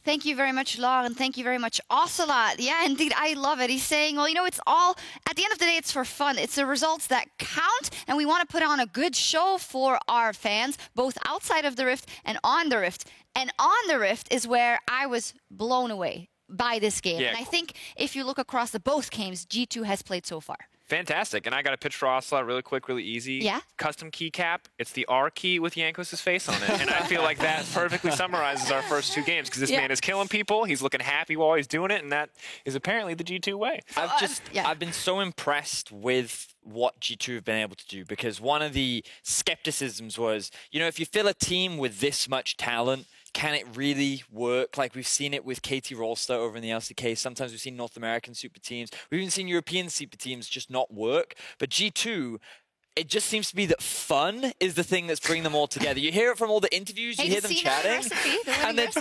Thank you very much, Laure, and thank you very much, Ocelote. Yeah, indeed, I love it. He's saying, well, you know, it's all, at the end of the day, it's for fun. It's the results that count, and we want to put on a good show for our fans, both outside of the Rift and on the Rift. And on the Rift is where I was blown away by this game. Yeah. And I think if you look across the both games, G2 has played so far. Fantastic. And I got a pitch for Ocelote really quick, really easy. Yeah. Custom keycap. It's the R key with Jankos' face on it. And I feel like that perfectly summarizes our first 2 games, because this man is killing people. He's looking happy while he's doing it, and that is apparently the G2 way. I've been so impressed with what G2 have been able to do, because one of the skepticisms was, you know, if you fill a team with this much talent, can it really work? Like, we've seen it with KT Rolster over in the LCK. Sometimes we've seen North American super teams. We've even seen European super teams just not work. But G2, it just seems to be that fun is the thing that's bringing them all together. You hear it from all the interviews, you hear them chatting.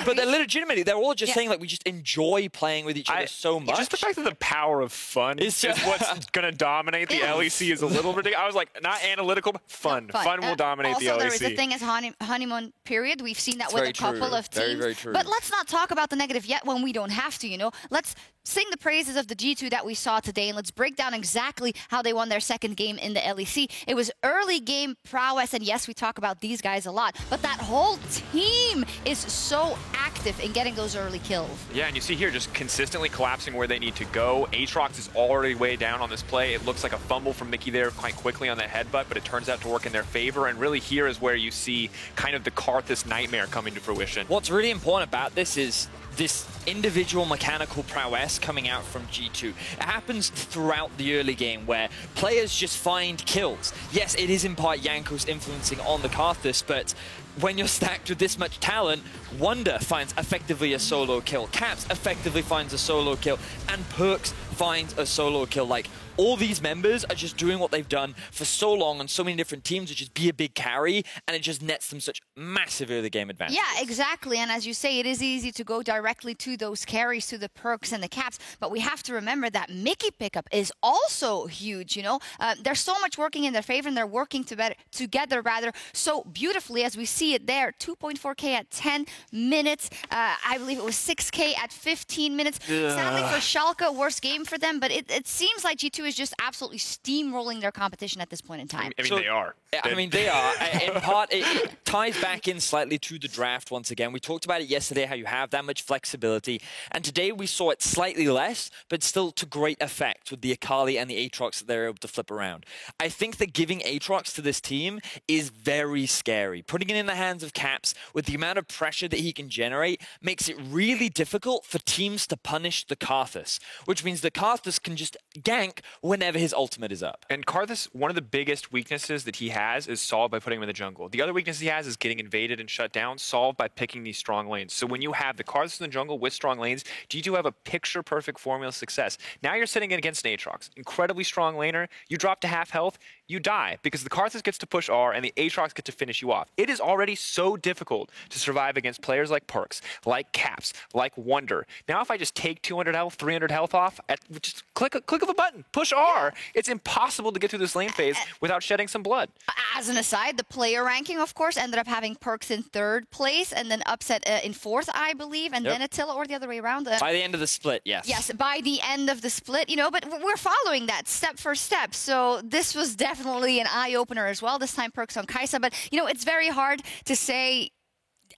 But they're legitimately, they're all just saying, like, we just enjoy playing with each other so much. Just the fact that the power of fun is what's going to dominate the LEC is a little ridiculous. I was like, not analytical, but fun. Fun will dominate the LEC. Also, there is a thing as honeymoon period. We've seen that with a couple of teams. Very true. But let's not talk about the negative yet when we don't have to, you know. Let's sing the praises of the G2 that we saw today, and let's break down exactly how they won their second game in the LEC. It was early game prowess, and yes, we talk about these guys a lot, but that whole team is so active in getting those early kills. Yeah, and you see here just consistently collapsing where they need to go. Aatrox is already way down on this play. It looks like a fumble from Mikyx there quite quickly on that headbutt, but it turns out to work in their favor, and really here is where you see kind of the Karthus nightmare coming to fruition. What's really important about this is this individual mechanical prowess coming out from G2. It happens throughout the early game where players just find kills. Yes, it is in part Jankos influencing on the Karthus, but when you're stacked with this much talent, Wunder finds effectively a solo kill, Caps effectively finds a solo kill, and Perkz finds a solo kill. Like, all these members are just doing what they've done for so long on so many different teams, which is be a big carry, and it just nets them such massive early game advantage. Yeah, exactly. And as you say, it is easy to go directly to those carries, to the Perkz and the Caps, but we have to remember that Mikyx pickup is also huge, you know. There's so much working in their favor, and they're working together so beautifully, as we see it there. 2.4K at 10 minutes. I believe it was 6K at 15 minutes. Sadly for Schalke, worst game for them, but it seems like G2 is just absolutely steamrolling their competition at this point in time. I mean, they are. I mean, they are. In part, it ties back in slightly to the draft once again. We talked about it yesterday, how you have that much flexibility. And today we saw it slightly less, but still to great effect with the Akali and the Aatrox that they're able to flip around. I think that giving Aatrox to this team is very scary. Putting it in the hands of Caps with the amount of pressure that he can generate makes it really difficult for teams to punish the Karthus, which means the Karthus can just gank whenever his ultimate is up. And Karthus, one of the biggest weaknesses that he has is solved by putting him in the jungle. The other weakness he has is getting invaded and shut down, solved by picking these strong lanes. So when you have the Karthus in the jungle with strong lanes, G2 have a picture-perfect formula of success. Now you're sitting in against an Aatrox, incredibly strong laner. You drop to half health, you die, because the Karthus gets to push R and the Aatrox get to finish you off. It is already so difficult to survive against players like Perkz, like Caps, like Wunder. Now if I just take 200 health, 300 health off, at just click of a button, push R, it's impossible to get through this lane phase without shedding some blood. As an aside, the player ranking, of course, ended up having Perkz in 3rd place and then Upset in 4th, I believe, and then Attila, or the other way around. By the end of the split, yes. Yes, by the end of the split, you know, but we're following that step for step. So this was definitely an eye-opener as well, this time Perkz on Kai'Sa. But, you know, it's very hard to say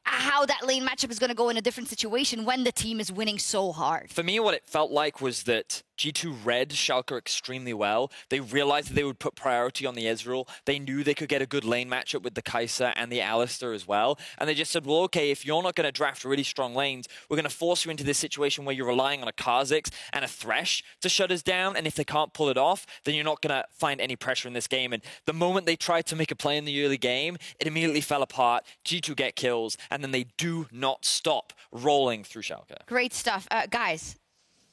how that lane matchup is going to go in a different situation when the team is winning so hard. For me, what it felt like was that G2 read Schalke extremely well. They realized that they would put priority on the Ezreal. They knew they could get a good lane matchup with the Kai'Sa and the Alistar as well. And they just said, well, okay, if you're not going to draft really strong lanes, we're going to force you into this situation where you're relying on a Kha'Zix and a Thresh to shut us down. And if they can't pull it off, then you're not going to find any pressure in this game. And the moment they tried to make a play in the early game, it immediately fell apart. G2 get kills, and then they do not stop rolling through Schalke. Great stuff. Guys,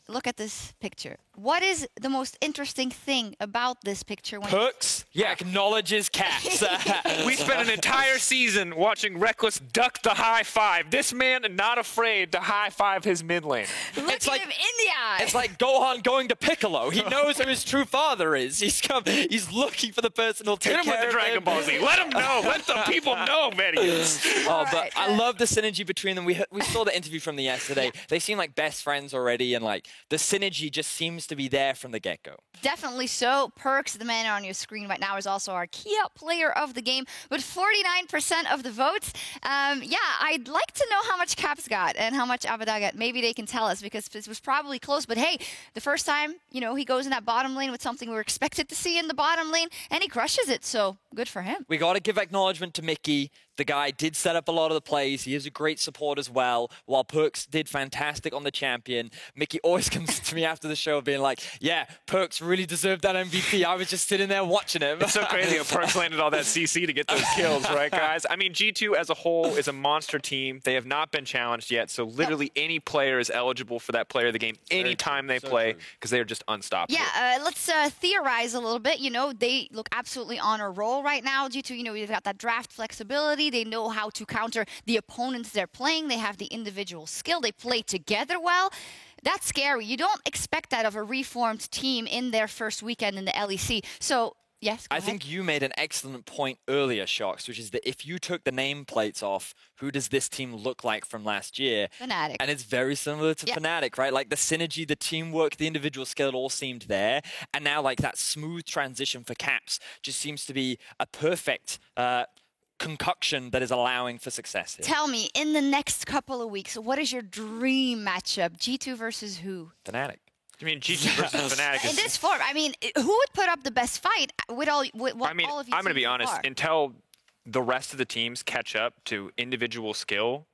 look at this picture. What is the most interesting thing about this picture? Perkz acknowledges Kai'Sa. We spent an entire season watching Reckless duck the high five. This man not afraid to high five his mid lane. Look at him in the eye. It's like Gohan going to Piccolo. He knows who his true father is. He's looking for the person who'll take Hit him care with the of Dragon him. Ball Z. Let him know. Let the people know, Vedius. Oh, but I love the synergy between them. We saw the interview from them yesterday. They seem like best friends already, and like the synergy just seems to be there from the get-go. Definitely so. Perkz, the man on your screen right now, is also our key out player of the game, with 49% of the votes. Yeah, I'd like to know how much Caps got and how much Abbedagge got. Maybe they can tell us, because it was probably close. But hey, the first time, you know, he goes in that bottom lane with something we were expected to see in the bottom lane, and he crushes it. So good for him. We got to give acknowledgement to Mikyx. The guy did set up a lot of the plays. He is a great support as well, while Perkz did fantastic on the champion. Mikyx always comes to me after the show being like, yeah, Perkz really deserved that MVP. I was just sitting there watching him. It's so crazy how Perkz landed all that CC to get those kills, right, guys? I mean, G2 as a whole is a monster team. They have not been challenged yet, so literally any player is eligible for that player of the game anytime they play, because they are just unstoppable. Yeah, let's theorize a little bit. You know, they look absolutely on a roll right now. G2, you know, we've got that draft flexibility. They know how to counter the opponents they're playing. They have the individual skill. They play together well. That's scary. You don't expect that of a reformed team in their first weekend in the LEC. So, yes, go ahead. think you made an excellent point earlier, Sjokz, which is that if you took the nameplates off, who does this team look like from last year? Fnatic. And it's very similar to Fnatic, right? Like the synergy, the teamwork, the individual skill all seemed there. And now like that smooth transition for Caps just seems to be a perfect concoction that is allowing for success here. Tell me, in the next couple of weeks, what is your dream matchup? G2 versus who? Fnatic. I mean, G2 versus Fnatic In this form, I mean, who would put up the best fight with all? With what I mean, all of you I'm going to be so honest. far? Until the rest of the teams catch up to individual skill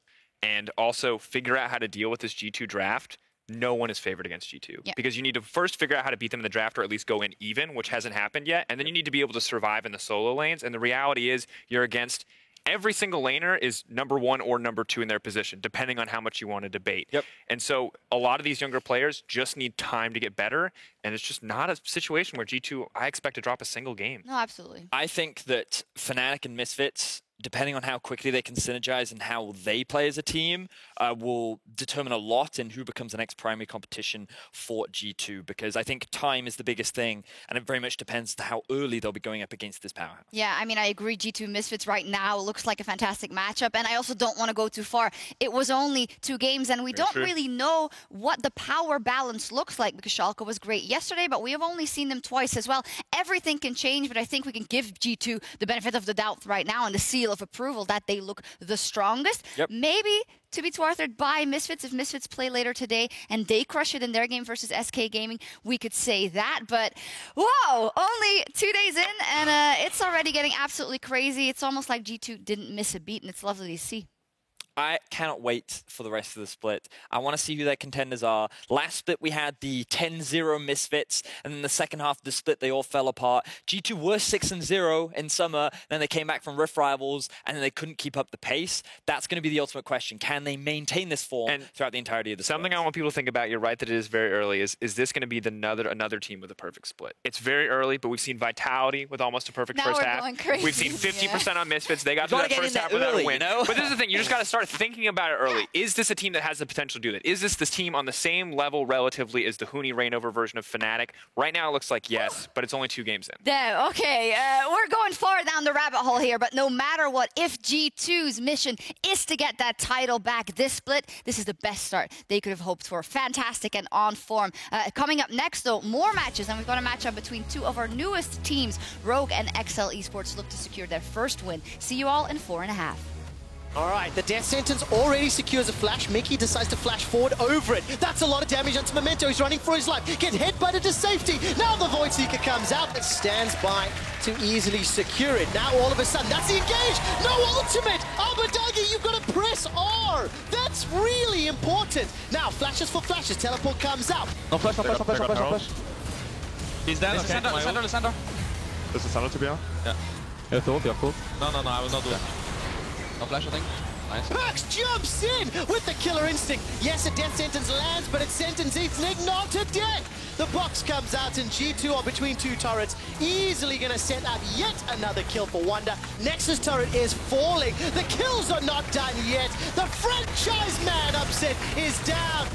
and also figure out how to deal with this G2 draft, no one is favored against G2. Yep. Because you need to first figure out how to beat them in the draft, or at least go in even, which hasn't happened yet. And then you need to be able to survive in the solo lanes. And the reality is you're against every single laner is number 1 or number 2 in their position, depending on how much you want to debate. Yep. And so a lot of these younger players just need time to get better. And it's just not a situation where G2, I expect to drop a single game. No, absolutely. I think that Fnatic and Misfits, depending on how quickly they can synergize and how they play as a team, will determine a lot in who becomes the next primary competition for G2, because I think time is the biggest thing, and it very much depends on how early they'll be going up against this powerhouse. Yeah, I mean, I agree. G2 Misfits right now looks like a fantastic matchup, and I also don't want to go too far. It was only 2 games, and we don't really know what the power balance looks like, because Schalke was great yesterday, but we have only seen them twice as well. Everything can change, but I think we can give G2 the benefit of the doubt right now and the seal of approval that they look the strongest. Yep. Maybe to be twarthered by Misfits. If Misfits play later today and they crush it in their game versus SK Gaming, we could say that. But whoa, only 2 days in, and it's already getting absolutely crazy. It's almost like G2 didn't miss a beat, and it's lovely to see. I cannot wait for the rest of the split. I want to see who their contenders are. Last split, we had the 10-0 Misfits, and then the second half of the split, they all fell apart. G2 were 6-0 in summer, then they came back from Rift Rivals, and then they couldn't keep up the pace. That's going to be the ultimate question. Can they maintain this form throughout the entirety of the split? Something I want people to think about, you're right that it is very early, is this going to be another team with a perfect split? It's very early, but we've seen Vitality with almost a perfect first half. Going crazy. We've seen 50% on Misfits. They got to that get first in half there without early, a win. you know? But this is the thing, you just got to start thinking about it early. Is this a team that has the potential to do that? Is this team on the same level relatively as the Huni Reignover version of Fnatic? Right now it looks like yes, but it's only 2 games in. Okay, we're going far down the rabbit hole here, but no matter what, if G2's mission is to get that title back this split, this is the best start they could have hoped for. Fantastic and on form. Coming up next, though, more matches, and we've got a matchup between 2 of our newest teams. Rogue and XL Esports look to secure their first win. See you all in 4.5. All right, the death sentence already secures a flash. Mikyx decides to flash forward over it. That's a lot of damage onto Memento. He's running for his life. Get headbutted to safety. Now the Void Seeker comes out and stands by to easily secure it. Now all of a sudden, that's the engage. No ultimate. Abbedagge, you've got to press R. That's really important. Now flashes for flashes. Teleport comes out. No flash, no flash, no flash, no flash, no flash. He's dead. Okay. Lissandra. There's a Lissandra to be on. Yeah. You're full, you're full. No, I will not do it. No flash, I think. Nice. Perkz jumps in with the killer instinct. Yes, a death sentence lands, but it sentences Nig not to death. The box comes out and G2 are between two turrets. Easily going to set up yet another kill for Wunder. Nexus turret is falling. The kills are not done yet. The franchise man upset is down.